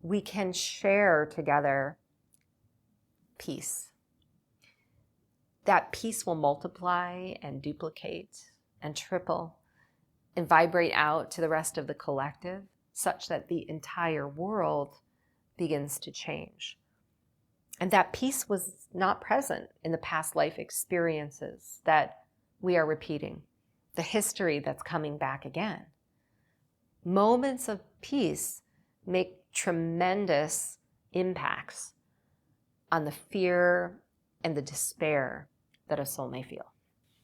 we can share together peace. That peace will multiply and duplicate and triple and vibrate out to the rest of the collective, such that the entire world begins to change. And that peace was not present in the past life experiences that we are repeating, the history that's coming back again. Moments of peace make tremendous impacts on the fear and the despair that a soul may feel.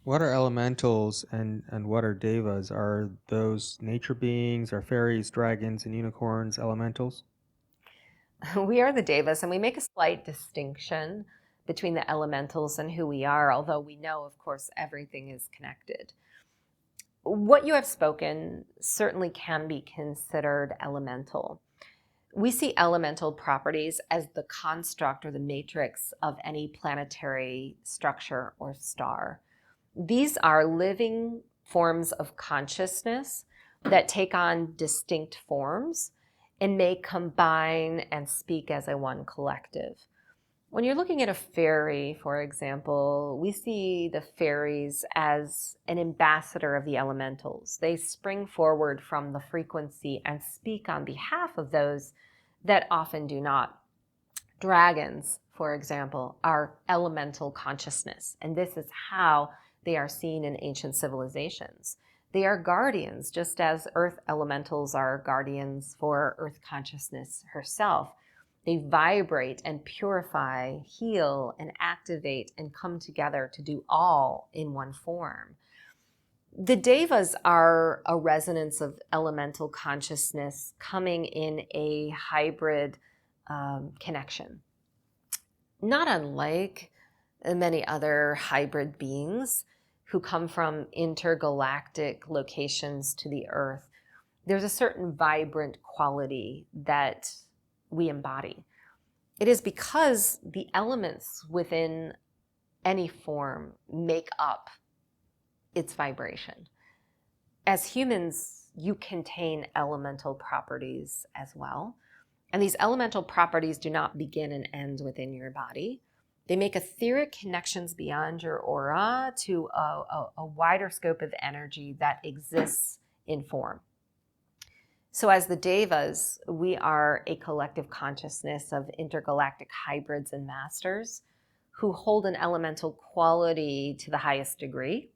What are elementals and what are devas? Are those nature beings? Are fairies, dragons, and unicorns elementals? We are the Devas, and we make a slight distinction between the elementals and who we are, although we know, of course, everything is connected. What you have spoken certainly can be considered elemental. We see elemental properties as the construct or the matrix of any planetary structure or star. These are living forms of consciousness that take on distinct forms and may combine and speak as a one collective. When you're looking at a fairy, for example, we see the fairies as an ambassador of the elementals. They spring forward from the frequency and speak on behalf of those that often do not. Dragons, for example, are elemental consciousness, and this is how they are seen in ancient civilizations. They are guardians, just as earth elementals are guardians for earth consciousness herself. They vibrate and purify, heal, and activate and come together to do all in one form. The Devas are a resonance of elemental consciousness coming in a hybrid connection. Not unlike many other hybrid beings who come from intergalactic locations to the earth, there's a certain vibrant quality that we embody. It is because the elements within any form make up its vibration. As humans, you contain elemental properties as well. And these elemental properties do not begin and end within your body. They make etheric connections beyond your aura to a wider scope of energy that exists in form. So as the Devas, we are a collective consciousness of intergalactic hybrids and masters who hold an elemental quality to the highest degree.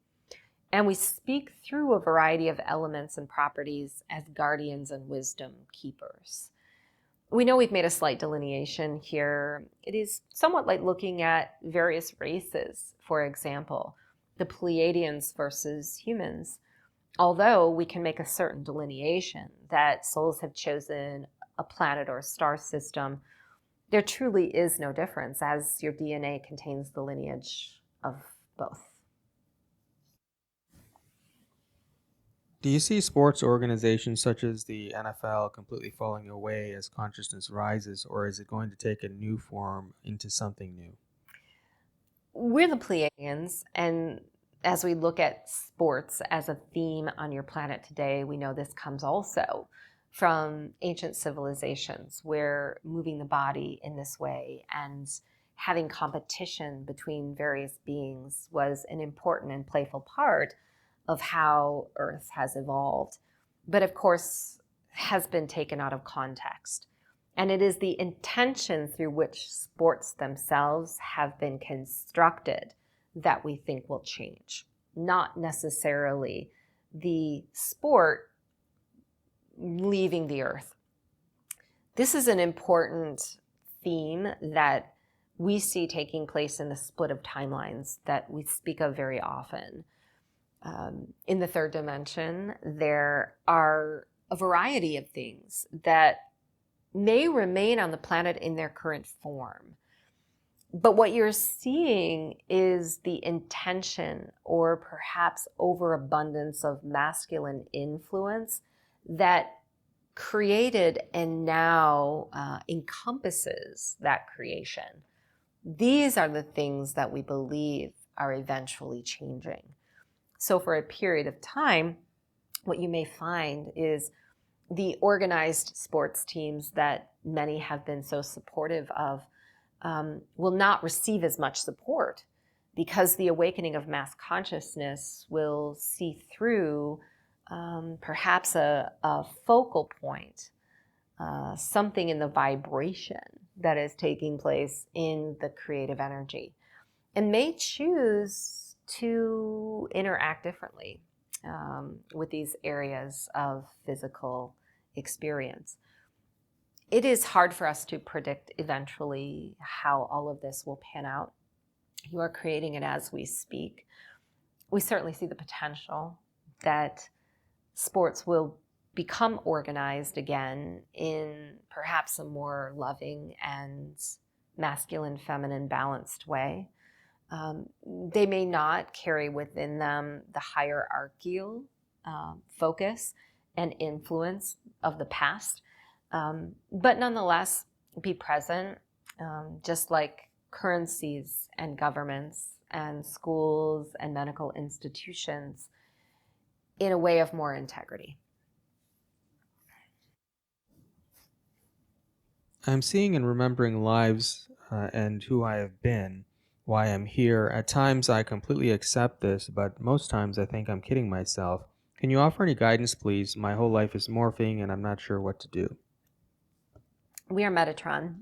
And we speak through a variety of elements and properties as guardians and wisdom keepers. We know we've made a slight delineation here. It is somewhat like looking at various races, for example, the Pleiadians versus humans. Although we can make a certain delineation that souls have chosen a planet or a star system, there truly is no difference, as your DNA contains the lineage of both. Do you see sports organizations such as the NFL completely falling away as consciousness rises, or is it going to take a new form into something new? We're the Pleiadians, and as we look at sports as a theme on your planet today, we know this comes also from ancient civilizations where moving the body in this way and having competition between various beings was an important and playful part of how Earth has evolved. But of course, has been taken out of context. And it is the intention through which sports themselves have been constructed that we think will change, not necessarily the sport leaving the earth. This is an important theme that we see taking place in the split of timelines that we speak of very often. In the third dimension, there are a variety of things that may remain on the planet in their current form. But what you're seeing is the intention or perhaps overabundance of masculine influence that created and now encompasses that creation. These are the things that we believe are eventually changing. So for a period of time, what you may find is the organized sports teams that many have been so supportive of will not receive as much support because the awakening of mass consciousness will see through perhaps a focal point, something in the vibration that is taking place in the creative energy, and may choose to interact differently with these areas of physical experience. It is hard for us to predict eventually how all of this will pan out. You are creating it as we speak. We certainly see the potential that sports will become organized again in perhaps a more loving and masculine, feminine, balanced way. They may not carry within them the hierarchical focus and influence of the past, but nonetheless be present, just like currencies and governments and schools and medical institutions, in a way of more integrity. I'm seeing and remembering lives and who I have been, why I'm here. At times I completely accept this, but most times I think I'm kidding myself. Can you offer any guidance, please? My whole life is morphing and I'm not sure what to do. We are Metatron.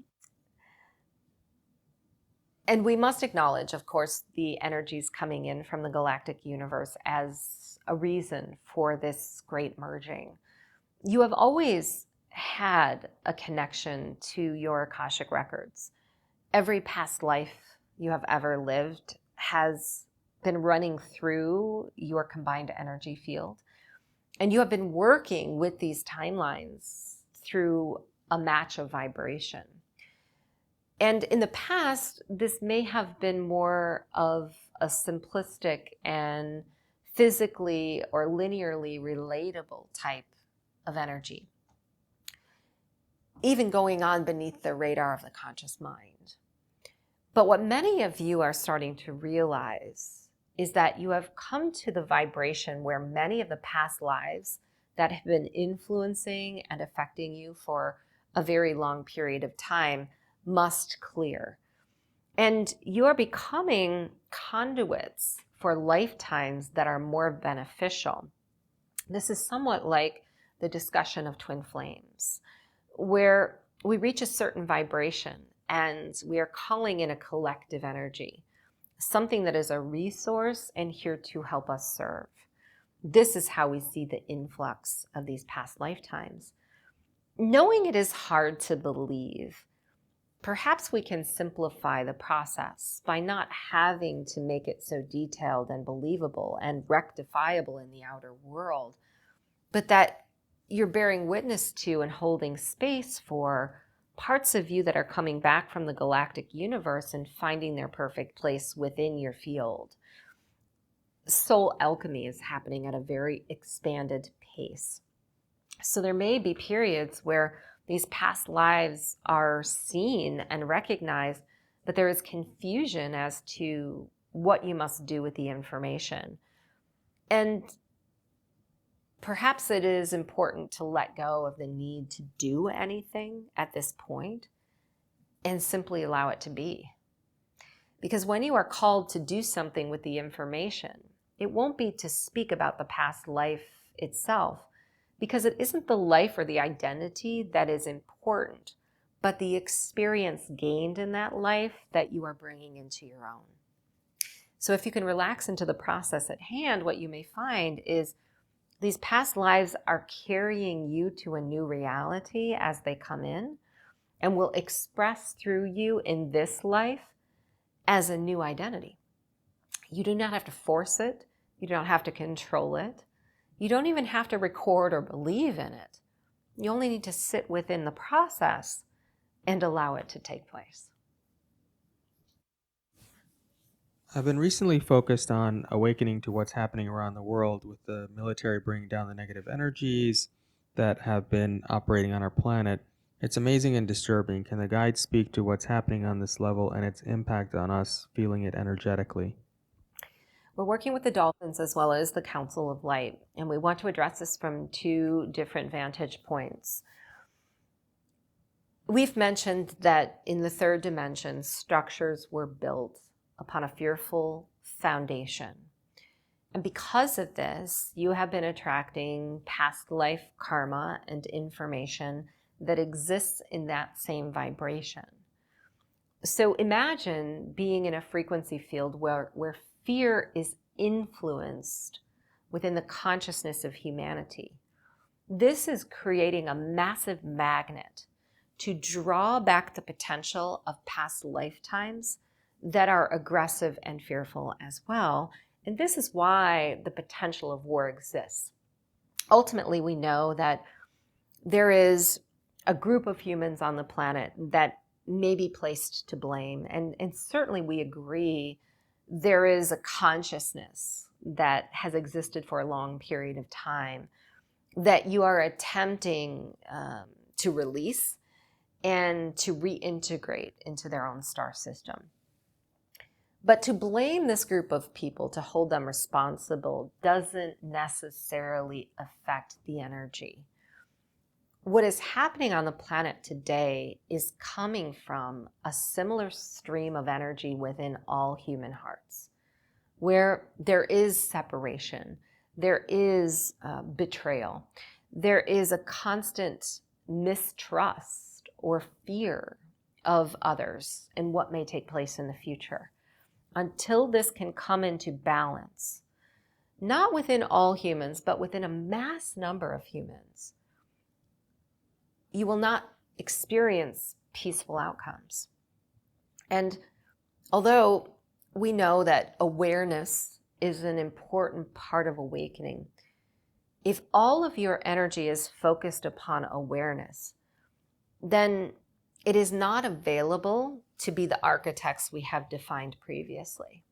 And we must acknowledge, of course, the energies coming in from the galactic universe as a reason for this great merging. You have always had a connection to your Akashic records. Every past life you have ever lived has been running through your combined energy field. And you have been working with these timelines through a match of vibration. And in the past, this may have been more of a simplistic and physically or linearly relatable type of energy, even going on beneath the radar of the conscious mind. But what many of you are starting to realize is that you have come to the vibration where many of the past lives that have been influencing and affecting you for a very long period of time must clear. And you are becoming conduits for lifetimes that are more beneficial. This is somewhat like the discussion of twin flames, where we reach a certain vibration and we are calling in a collective energy, something that is a resource and here to help us serve. This is how we see the influx of these past lifetimes. Knowing it is hard to believe, perhaps we can simplify the process by not having to make it so detailed and believable and rectifiable in the outer world, but that you're bearing witness to and holding space for parts of you that are coming back from the galactic universe and finding their perfect place within your field. Soul alchemy is happening at a very expanded pace. So there may be periods where these past lives are seen and recognized, but there is confusion as to what you must do with the information. And perhaps it is important to let go of the need to do anything at this point and simply allow it to be. Because when you are called to do something with the information, it won't be to speak about the past life itself, because it isn't the life or the identity that is important, but the experience gained in that life that you are bringing into your own. So if you can relax into the process at hand, what you may find is these past lives are carrying you to a new reality as they come in, and will express through you in this life as a new identity. You do not have to force it. You don't have to control it. You don't even have to record or believe in it. You only need to sit within the process and allow it to take place. I've been recently focused on awakening to what's happening around the world with the military bringing down the negative energies that have been operating on our planet. It's amazing and disturbing. Can the guide speak to what's happening on this level and its impact on us feeling it energetically? We're working with the dolphins as well as the Council of Light, and we want to address this from two different vantage points. We've mentioned that in the third dimension, structures were built upon a fearful foundation. And because of this, you have been attracting past life karma and information that exists in that same vibration. So imagine being in a frequency field where fear is influenced within the consciousness of humanity. This is creating a massive magnet to draw back the potential of past lifetimes that are aggressive and fearful as well. And this is why the potential of war exists. Ultimately, we know that there is a group of humans on the planet that may be placed to blame. And certainly we agree there is a consciousness that has existed for a long period of time that you are attempting to release and to reintegrate into their own star system. But to blame this group of people, to hold them responsible, doesn't necessarily affect the energy. What is happening on the planet today is coming from a similar stream of energy within all human hearts, where there is separation, there is betrayal, there is a constant mistrust or fear of others and what may take place in the future. Until this can come into balance, not within all humans, but within a mass number of humans, you will not experience peaceful outcomes. And although we know that awareness is an important part of awakening, if all of your energy is focused upon awareness, then it is not available to be the architects we have defined previously.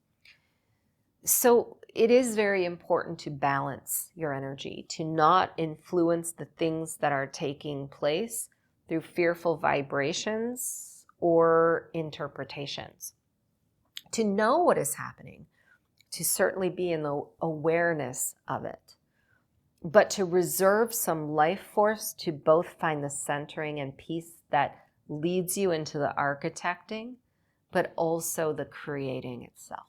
So it is very important to balance your energy, to not influence the things that are taking place through fearful vibrations or interpretations. To know what is happening, to certainly be in the awareness of it, but to reserve some life force to both find the centering and peace that leads you into the architecting, but also the creating itself.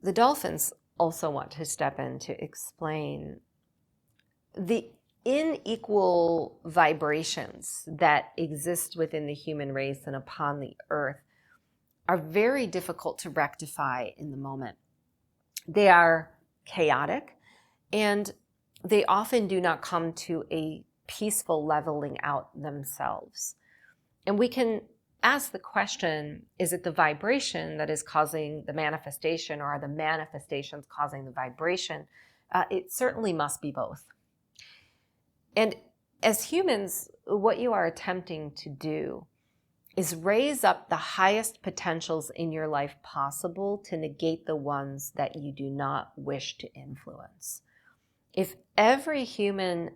The dolphins also want to step in to explain the unequal vibrations that exist within the human race and upon the earth are very difficult to rectify in the moment. They are chaotic, and they often do not come to a peaceful leveling out themselves. And we can ask the question, is it the vibration that is causing the manifestation, or are the manifestations causing the vibration? It certainly must be both. And as humans, what you are attempting to do is raise up the highest potentials in your life possible to negate the ones that you do not wish to influence. If every human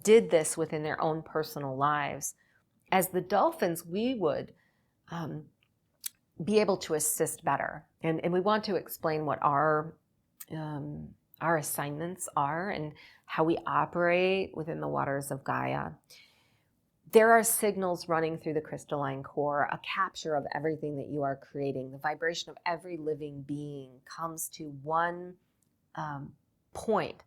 did this within their own personal lives, as the dolphins, we would be able to assist better. And we want to explain what our our assignments are and how we operate within the waters of Gaia. There are signals running through the crystalline core, a capture of everything that you are creating. The vibration of every living being comes to one point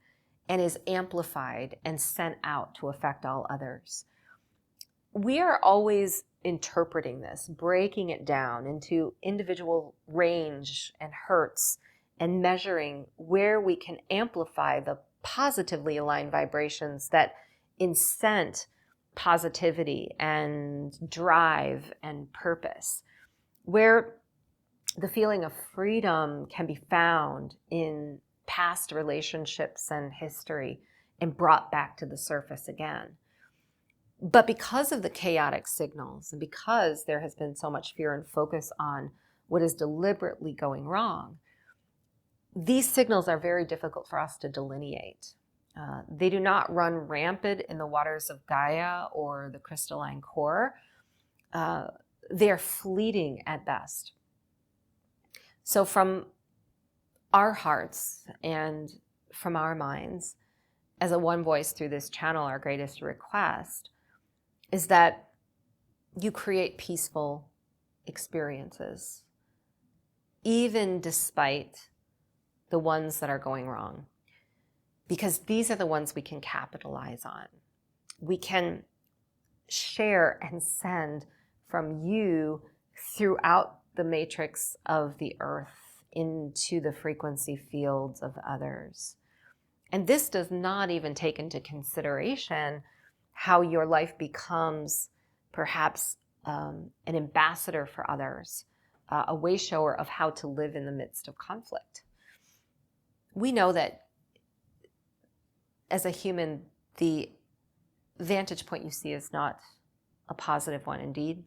and is amplified and sent out to affect all others. We are always interpreting this, breaking it down into individual range and hertz, and measuring where we can amplify the positively aligned vibrations that incent positivity and drive and purpose, where the feeling of freedom can be found in past relationships and history and brought back to the surface again. But because of the chaotic signals, and because there has been so much fear and focus on what is deliberately going wrong, these signals are very difficult for us to delineate. They do not run rampant in the waters of Gaia or the crystalline core. They are fleeting at best. So from our hearts and from our minds, as a one voice through this channel, our greatest request is that you create peaceful experiences, even despite the ones that are going wrong, because these are the ones we can capitalize on. We can share and send from you throughout the matrix of the earth into the frequency fields of others. And this does not even take into consideration how your life becomes perhaps an ambassador for others, a way shower of how to live in the midst of conflict. We know that as a human, the vantage point you see is not a positive one indeed.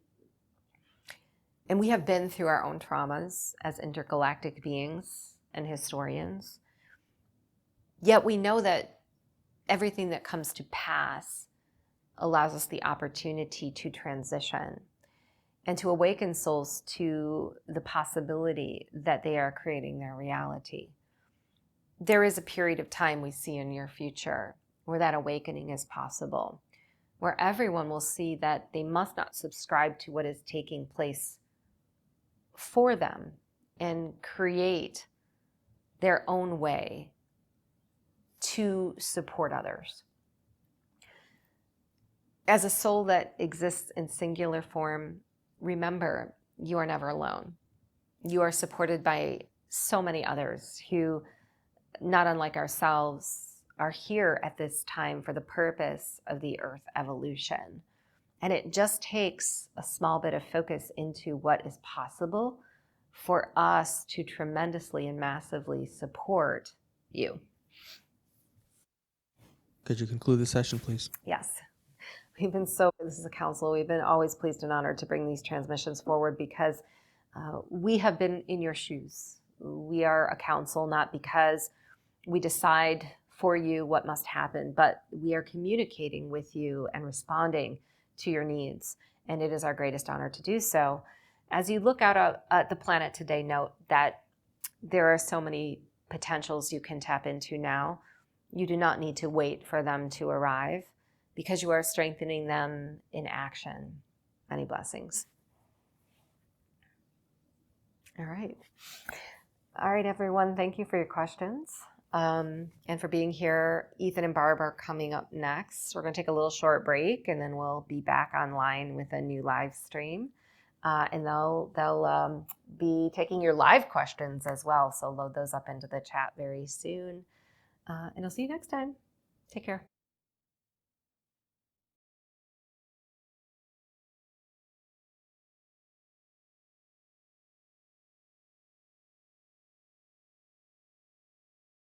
And we have been through our own traumas as intergalactic beings and historians. Yet we know that everything that comes to pass allows us the opportunity to transition and to awaken souls to the possibility that they are creating their reality. There is a period of time we see in your future where that awakening is possible, where everyone will see that they must not subscribe to what is taking place for them and create their own way to support others. As a soul that exists in singular form, remember, you are never alone. You are supported by so many others who, not unlike ourselves, are here at this time for the purpose of the earth evolution. And it just takes a small bit of focus into what is possible for us to tremendously and massively support you. Could you conclude the session, please? Yes. This is a council, we've been always pleased and honored to bring these transmissions forward because we have been in your shoes. We are a council not because we decide for you what must happen, but we are communicating with you and responding to your needs. And it is our greatest honor to do so. As you look out at the planet today, note that there are so many potentials you can tap into now. You do not need to wait for them to arrive because you are strengthening them in action. Many blessings. All right. All right, everyone. Thank you for your questions and for being here. Ethan and Barb are coming up next. We're going to take a little short break, and then we'll be back online with a new live stream. And they'll be taking your live questions as well. So load those up into the chat very soon. And I'll see you next time. Take care.